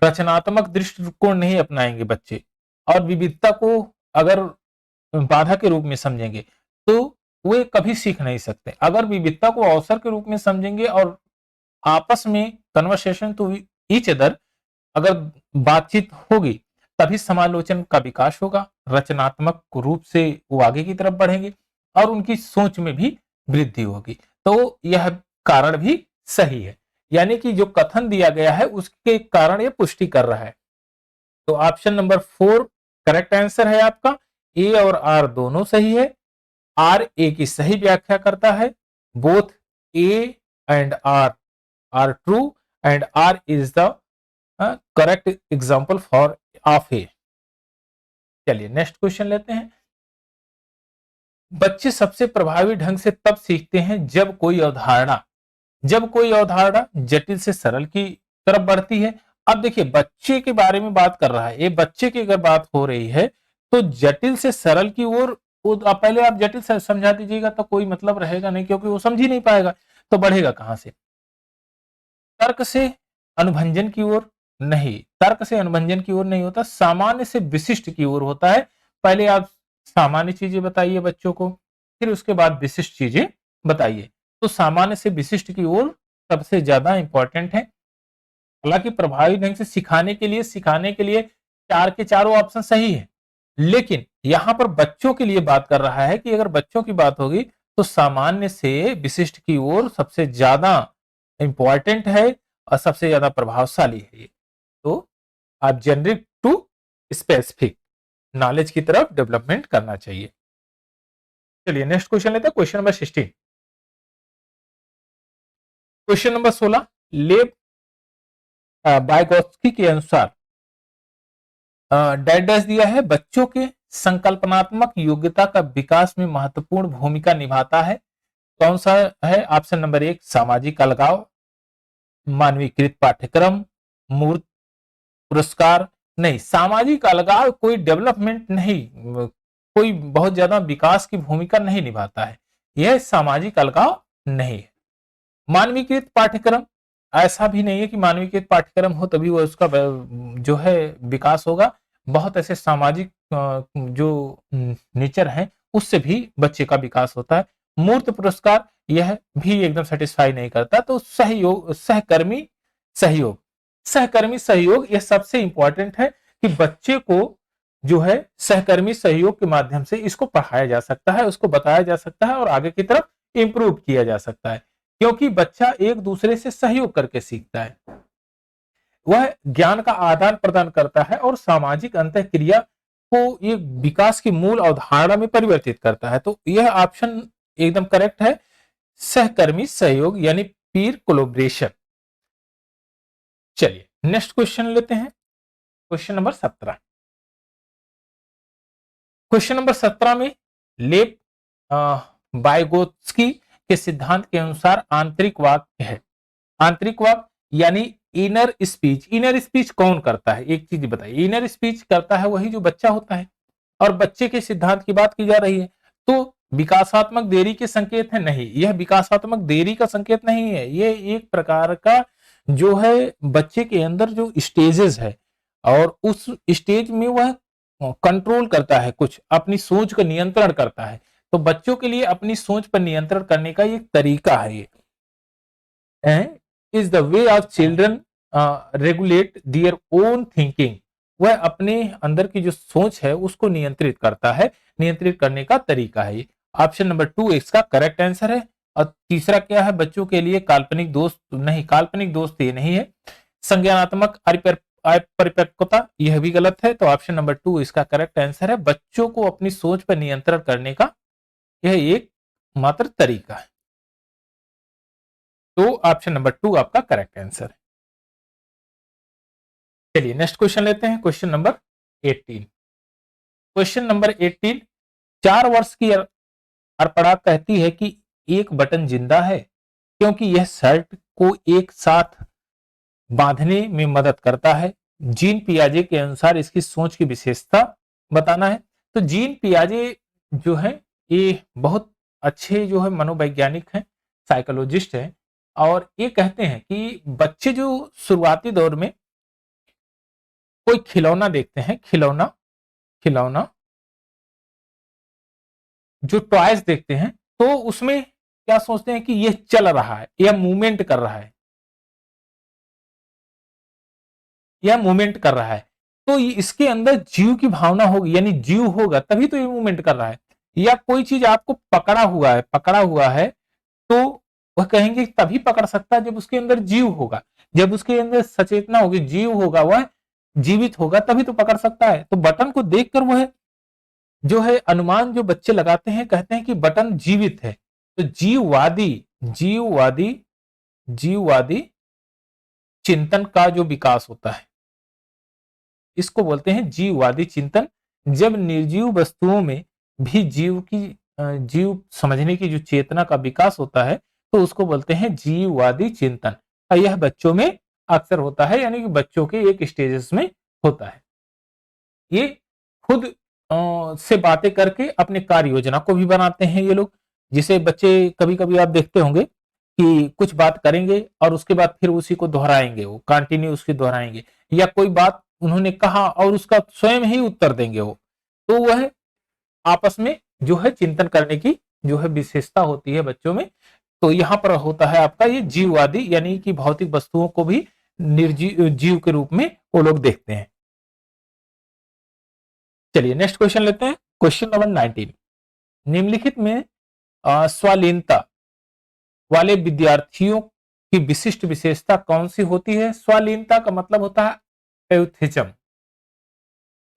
रचनात्मक दृष्टिकोण नहीं अपनाएंगे बच्चे और विविधता को अगर बाधा के रूप में समझेंगे तो वे कभी सीख नहीं सकते। अगर विविधता को अवसर के रूप में समझेंगे और आपस में कन्वर्सेशन टू ईच अदर अगर बातचीत होगी तभी समालोचन का विकास होगा, रचनात्मक रूप से वो आगे की तरफ बढ़ेंगे और उनकी सोच में भी वृद्धि होगी। तो यह कारण भी सही है, यानी कि जो कथन दिया गया है उसके कारण ये पुष्टि कर रहा है। तो ऑप्शन नंबर 4 करेक्ट आंसर है आपका। ए और आर दोनों सही है। आर ए की सही व्याख्या करता है। Both A and R are true and R is the correct example for of A. चलिए नेक्स्ट क्वेश्चन लेते हैं। बच्चे सबसे प्रभावी ढंग से तब सीखते हैं जब कोई अवधारणा जटिल से सरल की तरफ बढ़ती है। अब देखिए, बच्चे के बारे में बात कर रहा है, ये बच्चे की अगर बात हो रही है तो जटिल से सरल की ओर पहले आप जटिल से समझा दीजिएगा तो कोई मतलब रहेगा नहीं, क्योंकि वो समझ ही नहीं पाएगा तो बढ़ेगा कहां से। तर्क से अनुभंजन की ओर नहीं, तर्क से अनुभंजन की ओर नहीं होता, सामान्य से विशिष्ट की ओर होता है। पहले आप सामान्य चीजें बताइए बच्चों को, फिर उसके बाद विशिष्ट चीजें बताइए। तो सामान्य से विशिष्ट की ओर सबसे ज्यादा इंपॉर्टेंट है। हालांकि प्रभावी ढंग से सिखाने के लिए चार के चारों ऑप्शन सही है, लेकिन यहां पर बच्चों के लिए बात कर रहा है कि अगर बच्चों की बात होगी तो सामान्य से विशिष्ट की ओर सबसे ज्यादा इंपॉर्टेंट है और सबसे ज्यादा प्रभावशाली है ये। तो आप जेनरिक टू स्पेसिफिक नॉलेज की तरफ डेवलपमेंट करना चाहिए। चलिए नेक्स्ट क्वेश्चन लेते हैं, क्वेश्चन नंबर 16। क्वेश्चन नंबर 16 लेव बायगॉस्की के अनुसार डैश दिया है, बच्चों के संकल्पनात्मक योग्यता का विकास में महत्वपूर्ण भूमिका निभाता है। कौन सा है? ऑप्शन नंबर 1 सामाजिक अलगाव, मानवीकृत पाठ्यक्रम, मूर्त पुरस्कार। नहीं, सामाजिक अलगाव कोई डेवलपमेंट नहीं, कोई बहुत ज्यादा विकास की भूमिका नहीं निभाता है, यह सामाजिक अलगाव नहीं है। मानवीकृत पाठ्यक्रम, ऐसा भी नहीं है कि मानवीकृत पाठ्यक्रम हो तभी वो उसका जो है विकास होगा। बहुत ऐसे सामाजिक जो नेचर है उससे भी बच्चे का विकास होता है। मूर्त पुरस्कार, यह भी एकदम सेटिस्फाई नहीं करता। तो सहकर्मी सहयोग यह सबसे इंपॉर्टेंट है कि बच्चे को जो है सहकर्मी सहयोग के माध्यम से इसको पढ़ाया जा सकता है, उसको बताया जा सकता है और आगे की तरफ इंप्रूव किया जा सकता है, क्योंकि बच्चा एक दूसरे से सहयोग करके सीखता है, वह ज्ञान का आदान प्रदान करता है और सामाजिक अंतःक्रिया को ये विकास की मूल अवधारणा में परिवर्तित करता है। तो यह ऑप्शन एकदम करेक्ट है, सहकर्मी सहयोग यानी पीर कोलोब्रेशन। चलिए नेक्स्ट क्वेश्चन लेते हैं, क्वेश्चन नंबर 17। क्वेश्चन नंबर 17 में लेप वाइगोत्स्की के सिद्धांत के अनुसार आंतरिक वाक्य है। आंतरिक वाक्य यानी इनर स्पीच। इनर स्पीच कौन करता है, एक चीज बताइए। इनर स्पीच करता है वही जो बच्चा होता है, और बच्चे के सिद्धांत की बात की जा रही है, तो विकासात्मक देरी के संकेत है? नहीं, यह विकासात्मक देरी का संकेत नहीं है। यह एक प्रकार का जो है बच्चे के अंदर जो स्टेजेस है, और उस स्टेज में वह कंट्रोल करता है, कुछ अपनी सोच का नियंत्रण करता है। तो बच्चों के लिए अपनी सोच पर नियंत्रण करने का एक तरीका है। ये is the way of children regulate their own thinking. वह अपने अंदर की जो सोच है उसको नियंत्रित करता है, नियंत्रित करने का तरीका है। ऑप्शन नंबर 2 इसका करेक्ट आंसर है। और तीसरा क्या है, बच्चों के लिए काल्पनिक दोस्त नहीं, काल्पनिक दोस्त ये नहीं है। संज्ञानात्मक अपरिपक्वता यह भी गलत है। तो ऑप्शन नंबर 2 इसका करेक्ट आंसर है। बच्चों को अपनी सोच पर नियंत्रण करने का यह एक मात्र तरीका है। तो ऑप्शन नंबर 2 आपका करेक्ट आंसर है। चलिए नेक्स्ट क्वेश्चन लेते हैं, क्वेश्चन नंबर 18। क्वेश्चन नंबर 18, 4 वर्ष की अर्पणा कहती है कि एक बटन जिंदा है क्योंकि यह शर्ट को एक साथ बांधने में मदद करता है। जीन पियाजे के अनुसार इसकी सोच की विशेषता बताना है। तो जीन पियाजे जो है ये बहुत अच्छे जो है मनोवैज्ञानिक हैं, साइकोलॉजिस्ट हैं, और ये कहते हैं कि बच्चे जो शुरुआती दौर में कोई खिलौना देखते हैं, खिलौना जो टॉयज देखते हैं, तो उसमें क्या सोचते हैं कि यह चल रहा है, यह मूवमेंट कर रहा है, यह मूवमेंट कर रहा है। तो इसके अंदर जीव की भावना होगी, यानी जीव होगा तभी तो ये मूवमेंट कर रहा है। या कोई चीज आपको पकड़ा हुआ है, तो वह कहेंगे तभी पकड़ सकता है जब उसके अंदर जीव होगा, जब उसके अंदर सचेतना होगी, जीव होगा, वह जीवित होगा तभी तो पकड़ सकता है। तो बटन को देखकर वह जो है अनुमान जो बच्चे लगाते हैं, कहते हैं कि बटन जीवित है। तो जीववादी चिंतन का जो विकास होता है इसको बोलते हैं जीववादी चिंतन। जब निर्जीव वस्तुओं में भी जीव समझने की जो चेतना का विकास होता है तो उसको बोलते हैं जीववादी चिंतन। यह बच्चों में अक्सर होता है, यानी कि बच्चों के एक स्टेजेस में होता है। ये खुद से बातें करके अपने कार्य योजना को भी बनाते हैं ये लोग। जिसे बच्चे कभी कभी आप देखते होंगे कि कुछ बात करेंगे और उसके बाद फिर उसी को दोहराएंगे, वो कंटिन्यू उसकी दोहराएंगे, या कोई बात उन्होंने कहा और उसका स्वयं ही उत्तर देंगे वो। तो वह आपस में जो है चिंतन करने की जो है विशेषता होती है बच्चों में। तो यहां पर होता है आपका ये जीववादी, यानी कि भौतिक वस्तुओं को भी निर्जीव जीव के रूप में वो लोग देखते हैं। चलिए नेक्स्ट क्वेश्चन लेते हैं, क्वेश्चन नंबर 19। निम्नलिखित में स्वालीनता वाले विद्यार्थियों की विशिष्ट विशेषता कौन सी होती है? स्वालीनता का मतलब होता है एथिज्म।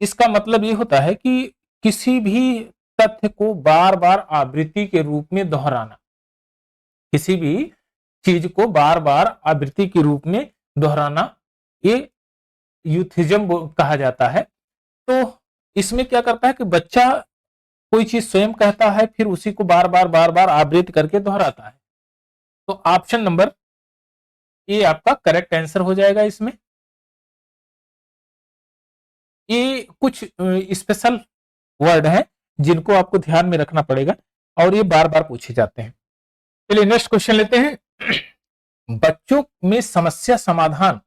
इसका मतलब ये होता है कि किसी भी तथ्य को बार बार आवृत्ति के रूप में दोहराना, किसी भी चीज को बार बार आवृत्ति के रूप में दोहराना, ये यूथिज्म कहा जाता है। तो इसमें क्या करता है कि बच्चा कोई चीज स्वयं कहता है, फिर उसी को बार बार आवृत्त करके दोहराता है। तो ऑप्शन नंबर ए आपका करेक्ट आंसर हो जाएगा। इसमें ये कुछ स्पेशल वर्ड है जिनको आपको ध्यान में रखना पड़ेगा और ये बार बार पूछे जाते हैं। चलिए नेक्स्ट क्वेश्चन लेते हैं। बच्चों में समस्या समाधान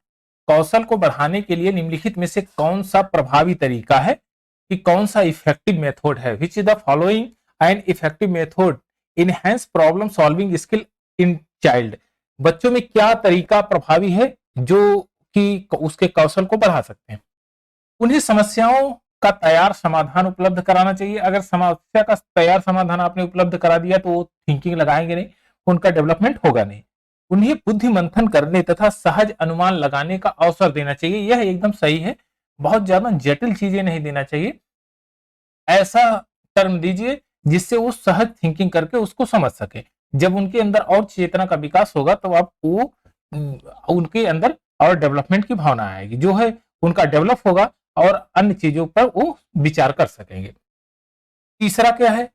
कौशल को बढ़ाने के लिए निम्नलिखित में से कौन सा प्रभावी तरीका है, कि कौन सा इफेक्टिव मेथड है? Which is the following and effective method enhance problem solving skill in child. बच्चों में क्या तरीका प्रभावी है जो कि उसके कौशल को बढ़ा सकते हैं? उन्हें समस्याओं का तैयार समाधान उपलब्ध कराना चाहिए। अगर समस्या का तैयार समाधान आपने उपलब्ध करा दिया तो वो थिंकिंग लगाएंगे नहीं, उनका डेवलपमेंट होगा नहीं। उन्हें बुद्धि मंथन करने तथा सहज अनुमान लगाने का अवसर देना चाहिए। यह एकदम सही है, बहुत ज्यादा जटिल चीजें नहीं देना चाहिए, ऐसा टर्म दीजिए जिससे वो सहज थिंकिंग करके उसको समझ सके। जब उनके अंदर और चेतना का विकास होगा तो आप वो उनके अंदर और डेवलपमेंट की भावना आएगी, जो है उनका डेवलप होगा और अन्य चीजों पर वो विचार कर सकेंगे। तीसरा क्या है,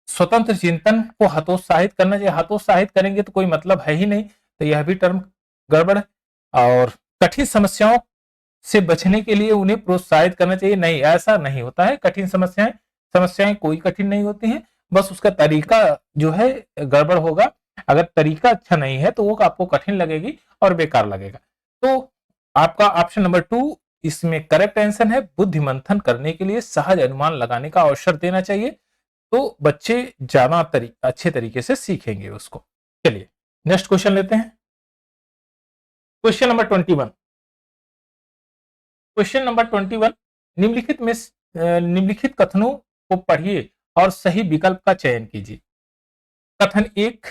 स्वतंत्र चिंतन को हतोत्साहित करना चाहिए। हतोत्साहित करेंगे तो कोई मतलब है ही नहीं, तो यह भी टर्म गड़बड़ है। और कठिन समस्याओं से बचने के लिए उन्हें प्रोत्साहित करना चाहिए। नहीं, ऐसा नहीं होता है। कठिन समस्याएं कोई कठिन नहीं होती हैं, बस उसका तरीका जो है गड़बड़ होगा। अगर तरीका अच्छा नहीं है तो वो आपको कठिन लगेगी और बेकार लगेगा। तो आपका ऑप्शन नंबर 2 इसमें करेक्ट आंसर है। बुद्धि मंथन करने के लिए सहज अनुमान लगाने का अवसर देना चाहिए, तो बच्चे ज्यादा अच्छे तरीके से सीखेंगे उसको। चलिए नेक्स्ट क्वेश्चन लेते हैं। Question number 21। क्वेश्चन नंबर 21, निम्नलिखित कथनों को पढ़िए और सही विकल्प का चयन कीजिए। कथन 1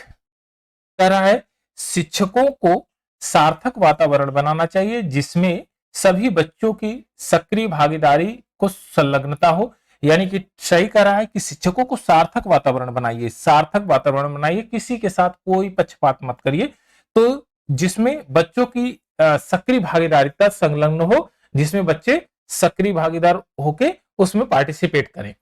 कह रहा है, शिक्षकों को सार्थक वातावरण बनाना चाहिए जिसमें सभी बच्चों की सक्रिय भागीदारी को संलग्नता हो। यानी कि सही कह रहा है कि शिक्षकों को सार्थक वातावरण बनाइए, सार्थक वातावरण बनाइए, किसी के साथ कोई पक्षपात मत करिए, तो जिसमें बच्चों की सक्रिय भागीदारिता संलग्न हो, जिसमें बच्चे सक्रिय भागीदार होके उसमें पार्टिसिपेट करें।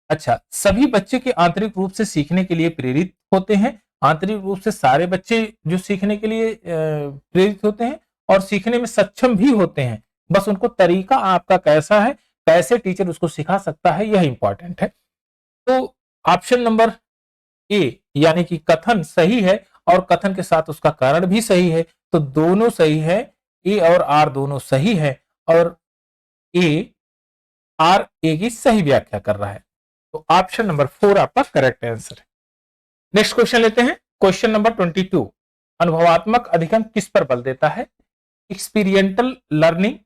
अच्छा, सभी बच्चे के आंतरिक रूप से सीखने के लिए प्रेरित होते हैं। आंतरिक रूप से सारे बच्चे जो सीखने के लिए प्रेरित होते हैं और सीखने में सक्षम भी होते हैं, बस उनको तरीका आपका कैसा है, कैसे टीचर उसको सिखा सकता है, यह इंपॉर्टेंट है। तो ऑप्शन नंबर ए यानी कि कथन सही है और कथन के साथ उसका कारण भी सही है, तो दोनों सही है। ए और आर दोनों सही है और ए आर ए की सही व्याख्या कर रहा है। तो ऑप्शन नंबर 4 आपका करेक्ट आंसर है। नेक्स्ट क्वेश्चन लेते हैं। क्वेश्चन नंबर 22, अनुभवात्मक अधिगम किस पर बल देता है? एक्सपीरियंटल लर्निंग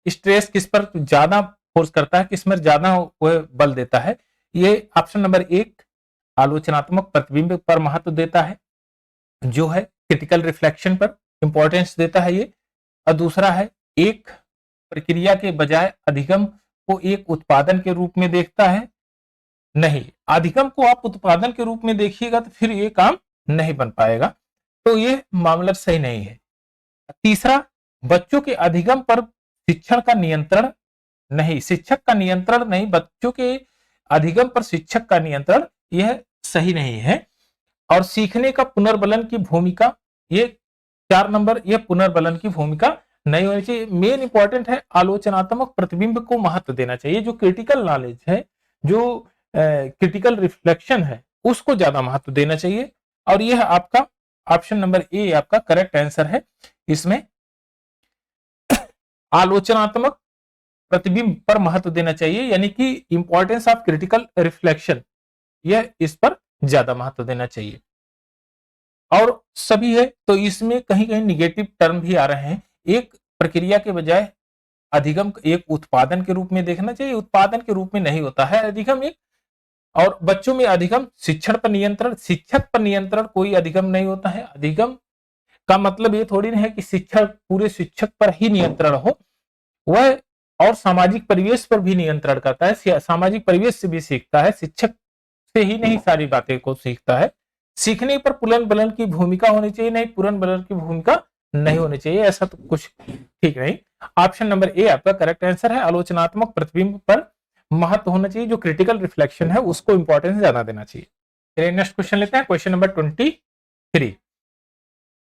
स्ट्रेस किस पर ज्यादा फोर्स करता है, किस में ज्यादा बल देता है? ये ऑप्शन नंबर 1 आलोचनात्मक प्रतिबिंब पर महत्व देता है, जो है क्रिटिकल रिफ्लेक्शन पर इंपॉर्टेंस देता है ये। और दूसरा है एक प्रक्रिया के बजाय अधिगम को एक उत्पादन के रूप में देखता है। नहीं, अधिगम को आप उत्पादन के रूप में देखिएगा तो फिर ये काम नहीं बन पाएगा, तो ये मामला सही नहीं है। तीसरा, बच्चों के अधिगम पर शिक्षण का नियंत्रण नहीं, शिक्षक का नियंत्रण नहीं, बच्चों के अधिगम पर शिक्षक का नियंत्रण, यह सही नहीं है। और सीखने का पुनर्बलन की भूमिका, ये 4 नंबर, यह पुनर्बलन की भूमिका नहीं होनी चाहिए। मेन इंपॉर्टेंट है आलोचनात्मक प्रतिबिंब को महत्व देना चाहिए। जो क्रिटिकल नॉलेज है, जो क्रिटिकल रिफ्लेक्शन है, उसको ज्यादा महत्व देना चाहिए। और यह आपका ऑप्शन नंबर ए आपका करेक्ट आंसर है। इसमें आलोचनात्मक प्रतिबिंब पर महत्व देना चाहिए, यानी कि इंपॉर्टेंस ऑफ क्रिटिकल रिफ्लेक्शन, यह इस पर ज्यादा महत्व देना चाहिए। और सभी है तो इसमें कहीं कहीं निगेटिव टर्म भी आ रहे हैं। एक प्रक्रिया के बजाय अधिगम एक उत्पादन के रूप में देखना चाहिए, उत्पादन के रूप में नहीं होता है अधिगम एक। और बच्चों में अधिगम शिक्षण पर नियंत्रण, शिक्षक पर नियंत्रण कोई अधिगम नहीं होता है। अधिगम का मतलब ये थोड़ी नहीं है कि शिक्षक पूरे शिक्षक पर ही नियंत्रण हो, वह और सामाजिक परिवेश पर भी नियंत्रण करता है, सामाजिक परिवेश से भी सीखता है, शिक्षक से ही नहीं सारी बातें को सीखता है। सीखने पर पुनर्बलन की भूमिका होनी चाहिए, नहीं पुनर्बलन की भूमिका नहीं होनी चाहिए, ऐसा तो कुछ ठीक नहीं। ऑप्शन नंबर ए आपका करेक्ट आंसर है। आलोचनात्मक प्रतिबिंब पर महत्व होना चाहिए, जो क्रिटिकल रिफ्लेक्शन है उसको इंपॉर्टेंस ज्यादा देना चाहिए। नेक्स्ट क्वेश्चन लेते हैं, क्वेश्चन नंबर 23।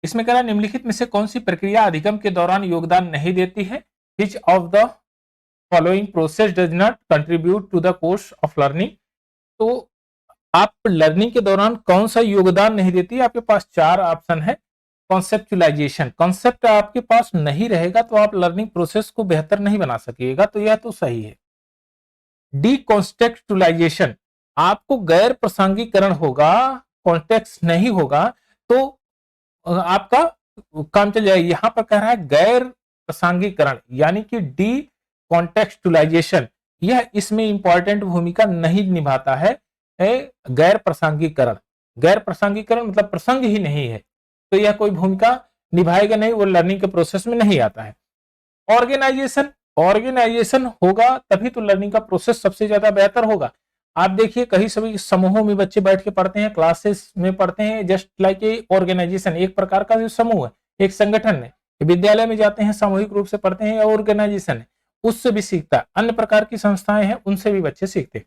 इसमें कह रहा है निम्नलिखित में से कौन सी प्रक्रिया अधिगम के दौरान योगदान नहीं देती है? Which of the following process does not contribute to the course of learning? तो आप लर्निंग के दौरान कौन सा योगदान नहीं देती है? आपके पास 4 ऑप्शन है। कॉन्सेप्चुलाइजेशन, कॉन्सेप्ट आपके पास नहीं रहेगा तो आप लर्निंग प्रोसेस को बेहतर नहीं बना सकिएगा, तो यह तो सही है। डीकॉन्टेक्चुलाइजेशन, आपको गैर प्रासंगिकरण होगा, कॉन्टेक्स्ट नहीं होगा तो आपका काम चल जाएगा। यहां पर कह रहा है गैर प्रासंगिकरण, यानी कि डी कॉन्टेक्चुलाइजेशन, यह इसमें इंपॉर्टेंट भूमिका नहीं निभाता है। गैर प्रासंगिकरण, गैर प्रासंगिकरण मतलब प्रसंग ही नहीं है, तो यह कोई भूमिका निभाएगा नहीं, वो लर्निंग के प्रोसेस में नहीं आता है। ऑर्गेनाइजेशन, ऑर्गेनाइजेशन होगा तभी तो लर्निंग का प्रोसेस सबसे ज्यादा बेहतर होगा। आप देखिए कहीं सभी समूहों में बच्चे बैठ के पढ़ते हैं, क्लासेस में पढ़ते हैं, जस्ट लाइक ए ऑर्गेनाइजेशन, एक प्रकार का जो समूह है, एक संगठन है। विद्यालय में जाते हैं, सामूहिक रूप से पढ़ते हैं, या ऑर्गेनाइजेशन है, उससे भी सीखता है। अन्य प्रकार की संस्थाएं हैं, उनसे भी बच्चे सीखते हैं।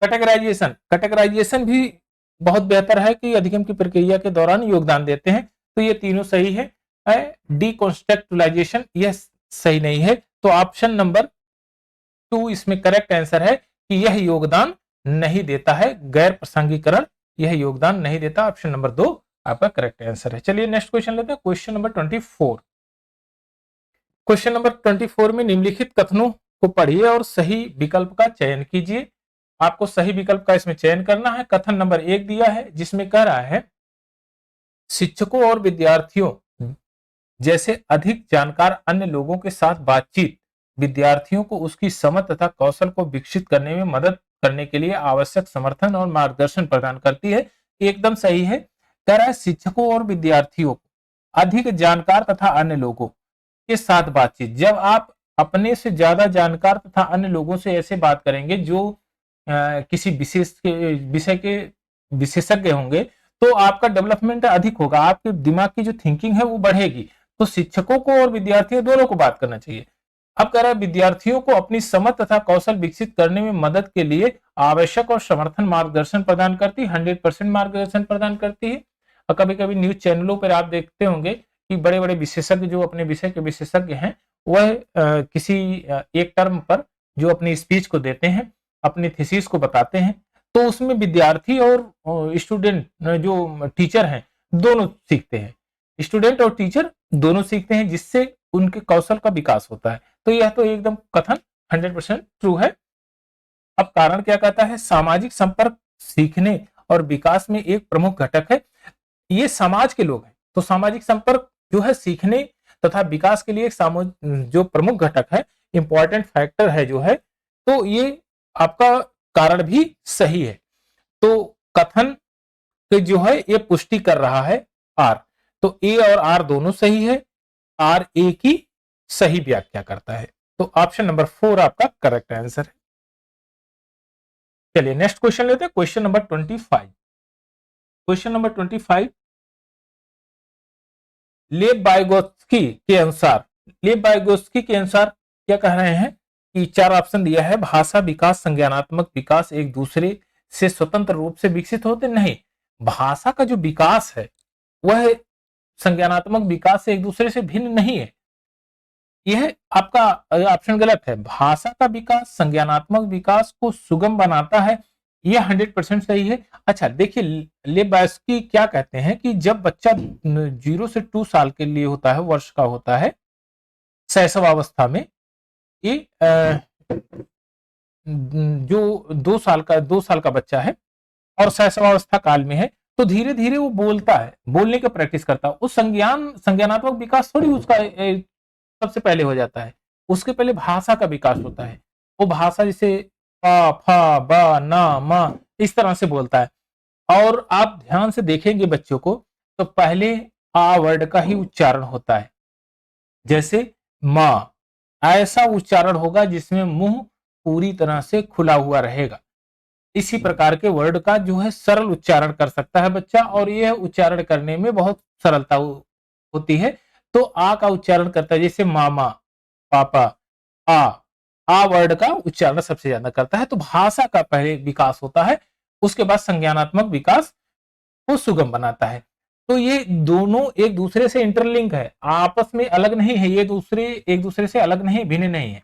कैटेगराइजेशन, कैटेगराइजेशन भी बहुत बेहतर है कि अधिगम की प्रक्रिया के दौरान योगदान देते हैं। तो ये तीनों सही है। डिकॉन्स्ट्रक्चुअलाइजेशन यह सही नहीं है। तो ऑप्शन नंबर 2 इसमें करेक्ट आंसर है कि यह योगदान नहीं देता है। गैर प्रासंगिकरण यह योगदान नहीं देता। ऑप्शन नंबर 2 आपका करेक्ट आंसर है। चलिए नेक्स्ट क्वेश्चन लेते हैं, क्वेश्चन नंबर 24। क्वेश्चन नंबर 24 में निम्नलिखित कथनों को पढ़िए और सही विकल्प का चयन कीजिए। आपको सही विकल्प का इसमें चयन करना है। कथन नंबर 1 दिया है जिसमें कह रहा है शिक्षकों और विद्यार्थियों जैसे अधिक जानकार अन्य लोगों के साथ बातचीत विद्यार्थियों को उसकी समझ तथा कौशल को विकसित करने में मदद करने के लिए आवश्यक समर्थन और मार्गदर्शन प्रदान करती है। एकदम सही है। कह रहा है शिक्षकों और विद्यार्थियों को अधिक जानकार तथा अन्य लोगों के साथ बातचीत। जब आप अपने से ज्यादा जानकार तथा अन्य लोगों से ऐसे बात करेंगे जो किसी विशेष विषय के विशेषज्ञ होंगे, तो आपका डेवलपमेंट अधिक होगा, आपके दिमाग की जो थिंकिंग है वो बढ़ेगी। तो शिक्षकों को और विद्यार्थियों दोनों को बात करना चाहिए। अब कह रहा है विद्यार्थियों को अपनी समझ तथा कौशल विकसित करने में मदद के लिए आवश्यक और समर्थन मार्गदर्शन प्रदान करती है, 100% मार्गदर्शन प्रदान करती है। और कभी कभी न्यूज चैनलों पर आप देखते होंगे कि बड़े बड़े विशेषज्ञ जो अपने विषय के विशेषज्ञ हैं वह किसी एक टर्म पर जो अपनी स्पीच को देते हैं, अपनी थीसिस को बताते हैं, तो उसमें विद्यार्थी और स्टूडेंट जो टीचर हैं दोनों सीखते हैं। स्टूडेंट और टीचर दोनों सीखते हैं, जिससे उनके कौशल का विकास होता है। तो यह तो एकदम कथन 100% ट्रू है। अब कारण क्या कहता है, सामाजिक संपर्क सीखने और विकास में एक प्रमुख घटक है। ये समाज के लोग हैं, तो सामाजिक संपर्क जो है सीखने तथा विकास के लिए एक जो प्रमुख घटक है, इंपॉर्टेंट फैक्टर है जो है, तो ये आपका कारण भी सही है। तो कथन के जो है ये पुष्टि कर रहा है आर। तो ए और आर दोनों सही है, आर ए की सही व्याख्या करता है। तो ऑप्शन नंबर 4 आपका करेक्ट आंसर है। चलिए नेक्स्ट क्वेश्चन लेते हैं, क्वेश्चन नंबर 25। क्वेश्चन नंबर 25 लेव वाइगोत्स्की के अनुसार क्या कह रहे हैं कि 4 ऑप्शन दिया है। भाषा विकास, संज्ञानात्मक विकास एक दूसरे से स्वतंत्र रूप से विकसित होते नहीं। भाषा का जो विकास है वह संज्ञानात्मक विकास से एक दूसरे से भिन्न नहीं है। यह आपका ऑप्शन गलत है। भाषा का विकास संज्ञानात्मक विकास को सुगम बनाता है, यह 100% सही है। अच्छा देखिए, लेबास्की क्या कहते हैं कि जब बच्चा 0 से 2 साल के लिए होता है, वर्ष का होता है, शैशवावस्था में, ये जो 2 साल का बच्चा है और शैशवावस्था काल में है, तो धीरे धीरे वो बोलता है, बोलने की प्रैक्टिस करता है। उस संज्ञानात्मक विकास थोड़ी उसका सबसे पहले हो जाता है, उसके पहले भाषा का विकास होता है। वो भाषा जैसे पा फा बा ना मा इस तरह से बोलता है। और आप ध्यान से देखेंगे बच्चों को, तो पहले आ वर्ड का ही उच्चारण होता है, जैसे माँ, ऐसा उच्चारण होगा जिसमें मुंह पूरी तरह से खुला हुआ रहेगा। इसी प्रकार के वर्ड का जो है सरल उच्चारण कर सकता है बच्चा, और यह उच्चारण करने में बहुत सरलता होती है। तो आ का उच्चारण करता है, जैसे मामा, पापा, आ वर्ड का उच्चारण सबसे ज्यादा करता है। तो भाषा का पहले विकास होता है, उसके बाद संज्ञानात्मक विकास को सुगम बनाता है। तो ये दोनों एक दूसरे से इंटरलिंक है, आपस में अलग नहीं है, ये एक दूसरे से अलग नहीं, भिन्न नहीं है।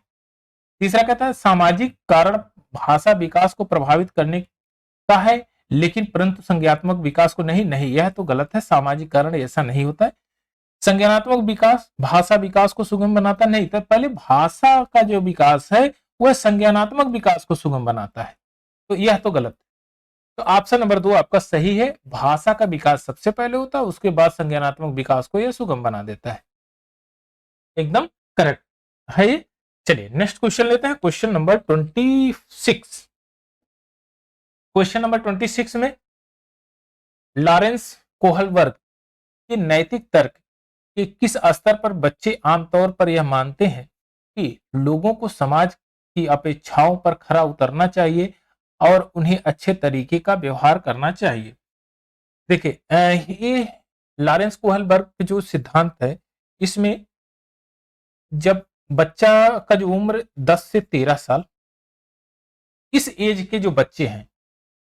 तीसरा कहता है सामाजिक कारण भाषा विकास को प्रभावित करने का है, लेकिन परंतु संज्ञानात्मक विकास को नहीं, यह तो गलत है। सामाजिक कारण ऐसा नहीं होता है। संज्ञानात्मक विकास भाषा विकास को सुगम बनाता नहीं, तो पहले भाषा का जो विकास है वह संज्ञानात्मक विकास को सुगम बनाता है, तो यह तो गलत है। तो ऑप्शन नंबर 2 आपका सही है। भाषा का विकास सबसे पहले होता है, उसके बाद संज्ञानात्मक विकास को यह सुगम बना देता है। एकदम करेक्ट है ये। चलिए नेक्स्ट क्वेश्चन लेते हैं, क्वेश्चन नंबर 26। क्वेश्चन नंबर 26 में लॉरेंस कोहलबर्ग के नैतिक तर्क के किस स्तर पर बच्चे आमतौर पर यह मानते हैं कि लोगों को समाज की अपेक्षाओं पर खरा उतरना चाहिए और उन्हें अच्छे तरीके का व्यवहार करना चाहिए। देखिए ये लॉरेंस कोहलबर्ग के जो सिद्धांत है, इसमें जब बच्चा का जो उम्र 10 से 13 साल, इस एज के जो बच्चे हैं,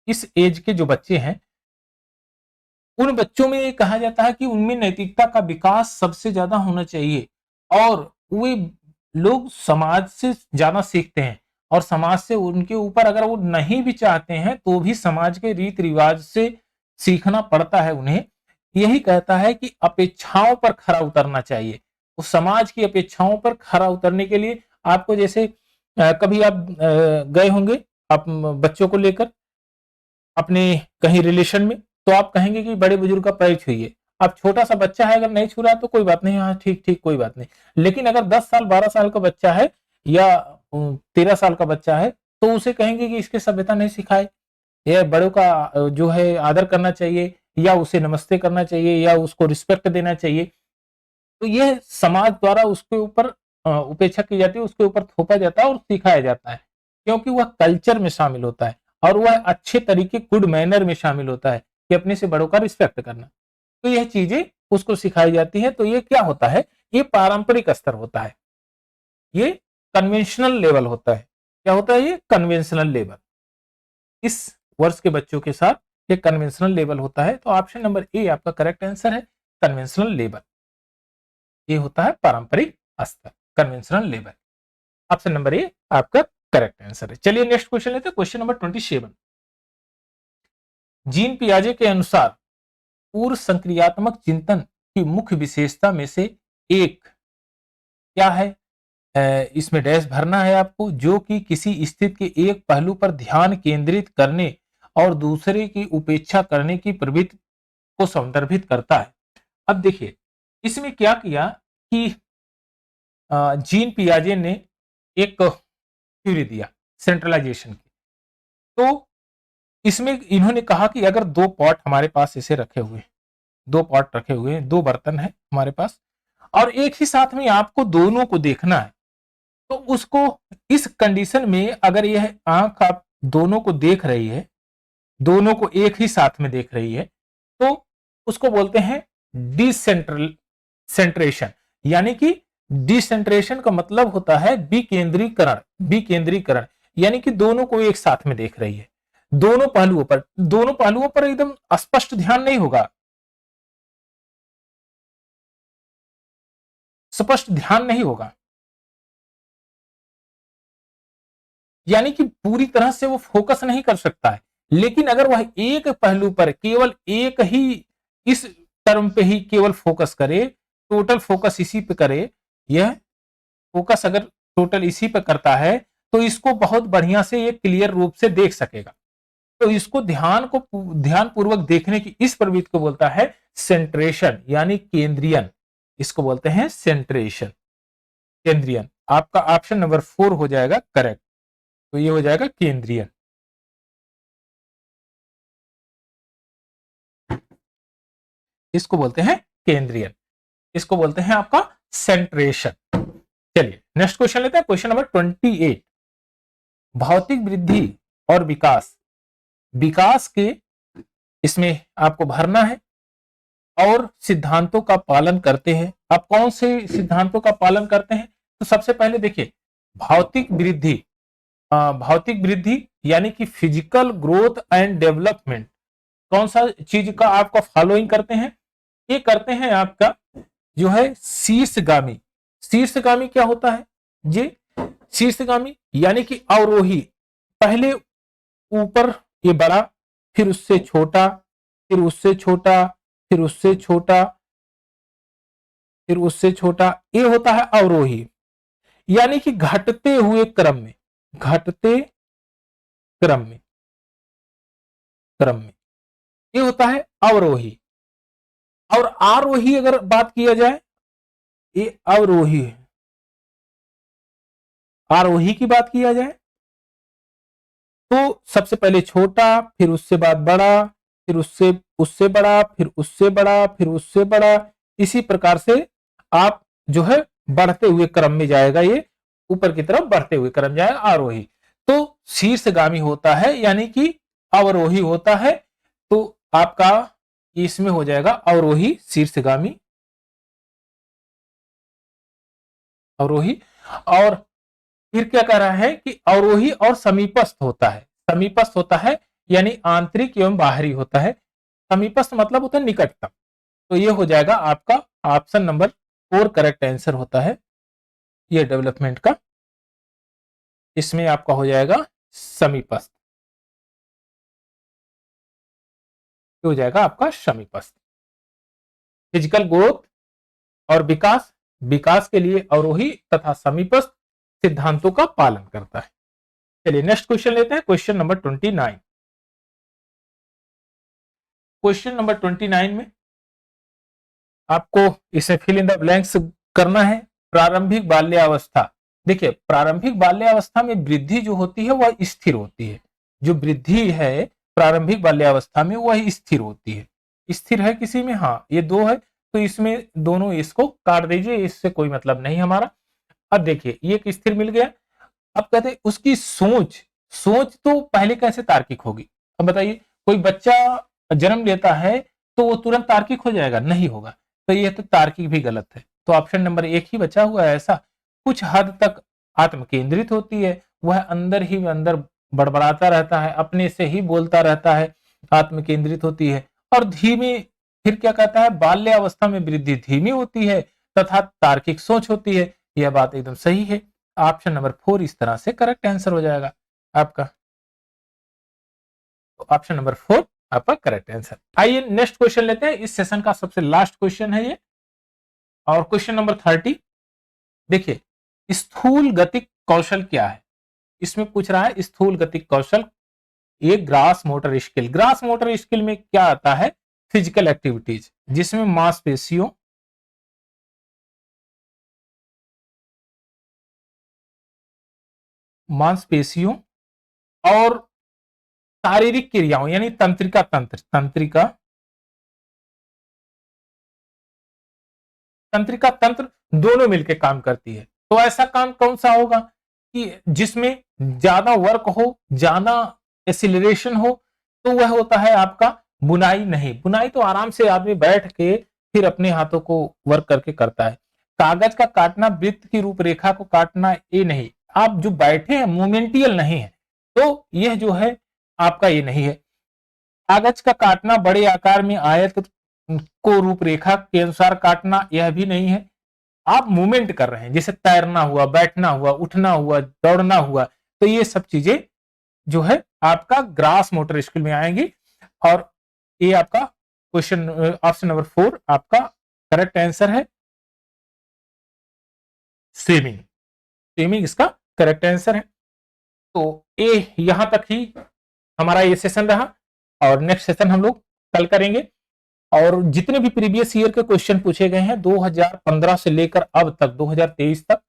इस एज के जो बच्चे हैं, उन बच्चों में ये कहा जाता है कि उनमें नैतिकता का विकास सबसे ज्यादा होना चाहिए और वे लोग समाज से ज्यादा सीखते हैं और समाज से उनके ऊपर अगर वो नहीं भी चाहते हैं तो भी समाज के रीति रिवाज से सीखना पड़ता है उन्हें। यही कहता है कि अपेक्षाओं पर खरा उतरना चाहिए। उस समाज की अपेक्षाओं पर खरा उतरने के लिए आपको जैसे कभी आप गए होंगे आप बच्चों को लेकर अपने कहीं रिलेशन में, तो आप कहेंगे कि बड़े बुजुर्ग का पैर छूइए। अब छोटा सा बच्चा है अगर नहीं छू रहा तो कोई बात नहीं, हाँ ठीक ठीक कोई बात नहीं। लेकिन अगर 10 साल 12 साल का बच्चा है या 13 साल का बच्चा है तो उसे कहेंगे कि इसके सभ्यता नहीं सिखाए, या बड़ों का जो है आदर करना चाहिए, या उसे नमस्ते करना चाहिए, या उसको रिस्पेक्ट देना चाहिए। तो यह समाज द्वारा उसके ऊपर उपेक्षा की जाती है, उसके ऊपर थोपा जाता है और सिखाया जाता है, क्योंकि वह कल्चर में शामिल होता है और वह अच्छे तरीके गुड मैनर में शामिल होता है कि अपने से बड़ों का रिस्पेक्ट करना। तो यह चीजें उसको सिखाई जाती है। तो ये क्या होता है, ये पारंपरिक स्तर होता है, ये कन्वेंशनल लेवल होता है। क्या होता है, ये कन्वेंशनल लेवल। इस वर्ष के बच्चों के साथ ये कन्वेंशनल लेवल होता है। तो ऑप्शन नंबर ए आपका करेक्ट आंसर है, कन्वेंशनल लेवल। ये होता है पारंपरिक स्तर, conventional level. Option number A आपका करेक्ट आंसर है। चलिए नेक्स्ट क्वेश्चन लेते हैं, क्वेश्चन नंबर 27। जीन पियाजे के अनुसार पूर्व संक्रियात्मक चिंतन की मुख्य विशेषता में से एक क्या है? इसमें डैश भरना है आपको। जो कि किसी स्थिति के एक पहलू पर ध्यान केंद्रित करने और दूसरे की उपेक्षा करने की प्रवृत्ति को संदर्भित करता है। अब देखिए इसमें क्या किया कि जीन पियाजे ने एक थ्योरी दिया सेंट्रलाइजेशन की। तो इसमें इन्होंने कहा कि अगर दो पॉट हमारे पास ऐसे रखे हुए, दो पॉट रखे हुए हैं, दो बर्तन है हमारे पास, और एक ही साथ में आपको दोनों को देखना है, तो उसको इस कंडीशन में अगर यह आंख आप दोनों को देख रही है, दोनों को एक ही साथ में देख रही है, तो उसको बोलते हैं डिसेंट्रेशन। यानी कि डिसेंट्रेशन का मतलब होता है विकेंद्रीकरण। विकेंद्रीकरण यानी कि दोनों को एक साथ में देख रही है, दोनों पहलुओं पर एकदम स्पष्ट ध्यान नहीं होगा, स्पष्ट ध्यान नहीं होगा, यानी कि पूरी तरह से वो फोकस नहीं कर सकता है। लेकिन अगर वह एक पहलू पर केवल एक ही इस टर्म पे ही केवल फोकस करे, टोटल फोकस इसी पे करे, यह फोकस अगर टोटल इसी पे करता है तो इसको बहुत बढ़िया से ये क्लियर रूप से देख सकेगा। तो इसको ध्यान पूर्वक देखने की इस प्रवृत्ति को बोलता है सेंट्रेशन यानी केंद्रियन। इसको बोलते हैं सेंट्रेशन, केंद्रियन। आपका ऑप्शन नंबर 4 हो जाएगा करेक्ट। तो ये हो जाएगा केंद्रियन। इसको बोलते हैं केंद्रियन, इसको बोलते हैं आपका सेंट्रेशन। चलिए नेक्स्ट क्वेश्चन लेते हैं, क्वेश्चन नंबर 28। भौतिक वृद्धि और विकास, विकास के इसमें आपको भरना है और सिद्धांतों का पालन करते हैं। आप कौन से सिद्धांतों का पालन करते हैं? तो सबसे पहले देखिए भौतिक वृद्धि, भौतिक वृद्धि यानी कि फिजिकल ग्रोथ एंड डेवलपमेंट, कौन सा चीज का आपका फॉलोइंग करते हैं? ये करते हैं आपका जो है शीर्षगामी। शीर्षगामी क्या होता है जी? शीर्षगामी यानी कि अवरोही, पहले ऊपर ये बड़ा, फिर उससे छोटा, फिर उससे छोटा, फिर उससे छोटा, फिर उससे छोटा, ये होता है अवरोही। यानी कि घटते हुए क्रम में, घटते क्रम में, क्रम में, ये होता है अवरोही। और आरोही अगर बात किया जाए, ये अवरोही है। आरोही की बात किया जाए तो सबसे पहले छोटा, फिर उससे बाद बड़ा, फिर उससे उससे बड़ा, फिर उससे बड़ा, फिर उससे बड़ा, इसी प्रकार से आप जो है बढ़ते हुए क्रम में जाएगा, ये ऊपर की तरफ बढ़ते हुए क्रम जाएगा आरोही। तो शीर्षगामी होता है यानी कि अवरोही होता है, तो आपका इसमें हो जाएगा अवरोही शीर्षगामी, अवरोही। और फिर क्या कह रहा है कि अवरोही और समीपस्थ होता है, समीपस्थ होता है यानी आंतरिक एवं बाहरी होता है। समीपस्थ मतलब होता है निकटतम, तो ये हो जाएगा आपका ऑप्शन नंबर 4 करेक्ट आंसर होता है ये डेवलपमेंट का। इसमें आपका हो जाएगा समीपस्थ, हो जाएगा आपका समीपस्थ। फिजिकल ग्रोथ और विकास, विकास के लिए अवरोही तथा समीपस्थ सिद्धांतों का पालन करता है। चलिए नेक्स्ट क्वेश्चन लेते हैं, क्वेश्चन नंबर 29। क्वेश्चन नंबर 29 में आपको इसे फिल इन द ब्लैंक्स करना है। प्रारंभिक बाल्यावस्था, देखिए प्रारंभिक बाल्यावस्था में वृद्धि जो होती है वह स्थिर होती है। जो वृद्धि है प्रारंभिक बाल्यावस्था में वह स्थिर होती है। स्थिर है किसी में, हाँ ये दो है, तो इसमें दोनों इसको काट दीजिए, इससे कोई मतलब नहीं हमारा। अब देखिए ये एक स्थिर मिल गया। अब कहते हैं उसकी सोच, सोच तो पहले कैसे तार्किक होगी। अब बताइए कोई बच्चा जन्म लेता है तो वो तुरंत तार्किक हो जाएगा, नहीं होगा, तो ये तो तार्किक भी गलत है। तो ऑप्शन नंबर 1 ही बचा हुआ है ऐसा। कुछ हद तक आत्म केंद्रित होती है, वह अंदर ही अंदर बड़बड़ाता रहता है, अपने से ही बोलता रहता है, आत्म केंद्रित होती है। और धीमी, फिर क्या कहता है बाल्यावस्था में वृद्धि धीमी होती है तथा तार्किक सोच होती है। यह बात एकदम सही है। ऑप्शन नंबर 4 इस तरह से करेक्ट आंसर हो जाएगा आपका। तो ऑप्शन नंबर 4 आपका करेक्ट आंसर। आइए नेक्स्ट क्वेश्चन लेते हैं, इस सेशन का सबसे लास्ट क्वेश्चन है ये, और क्वेश्चन नंबर 30। देखिए स्थूल गतिक कौशल क्या है, इसमें पूछ रहा है स्थूल गतिक कौशल। ये grass motor skill, grass motor skill में क्या आता है, फिजिकल एक्टिविटीज जिसमें मांसपेशियों, मांसपेशियों और शारीरिक क्रियाओं यानी तंत्रिका तंत्र, तंत्रिका तंत्र दोनों मिलकर काम करती है। तो ऐसा काम कौन सा होगा कि जिसमें ज्यादा वर्क हो, ज्यादा एक्सीलरेशन हो, तो वह होता है आपका बुनाई। नहीं, बुनाई तो आराम से आदमी बैठ के फिर अपने हाथों को वर्क करके करता है। कागज का काटना, वृत्त की रूपरेखा को काटना, ये नहीं। आप जो बैठे हैं मोमेंटियल नहीं है, तो यह जो है आपका ये नहीं है। कागज का काटना, बड़े आकार में आयत को रूपरेखा के अनुसार काटना, यह भी नहीं है। आप मूवमेंट कर रहे हैं, जैसे तैरना हुआ, बैठना हुआ, उठना हुआ, दौड़ना हुआ, तो ये सब चीजें जो है आपका ग्रास मोटर स्किल में आएंगी। और ये आपका क्वेश्चन ऑप्शन नंबर 4 आपका करेक्ट आंसर है। स्विमिंग, स्विमिंग इसका करेक्ट आंसर है। तो ये यहां तक ही हमारा ये सेशन रहा, और नेक्स्ट सेशन हम लोग कल करेंगे। और जितने भी प्रीवियस ईयर के क्वेश्चन पूछे गए हैं 2015 से लेकर अब तक 2023 तक,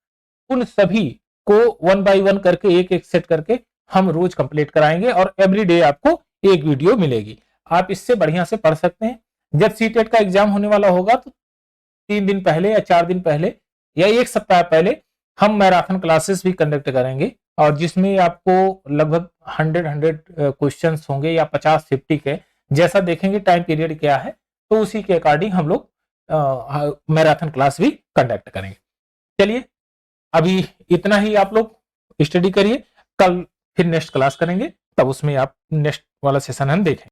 उन सभी को 1 बाय 1 करके, एक एक सेट करके हम रोज कंप्लीट कराएंगे, और एवरी डे आपको एक वीडियो मिलेगी। आप इससे बढ़िया से पढ़ सकते हैं। जब सीटेट का एग्जाम होने वाला होगा तो 3 दिन पहले या 4 दिन पहले या 1 सप्ताह पहले हम मैराथन क्लासेस भी कंडक्ट करेंगे, और जिसमें आपको लगभग 100 क्वेश्चन होंगे या 50-50 के, जैसा देखेंगे टाइम पीरियड क्या है, तो उसी के अकॉर्डिंग हम लोग मैराथन क्लास भी कंडक्ट करेंगे। चलिए अभी इतना ही आप लोग स्टडी करिए, कल फिर नेक्स्ट क्लास करेंगे, तब उसमें आप नेक्स्ट वाला सेशन हम देखेंगे।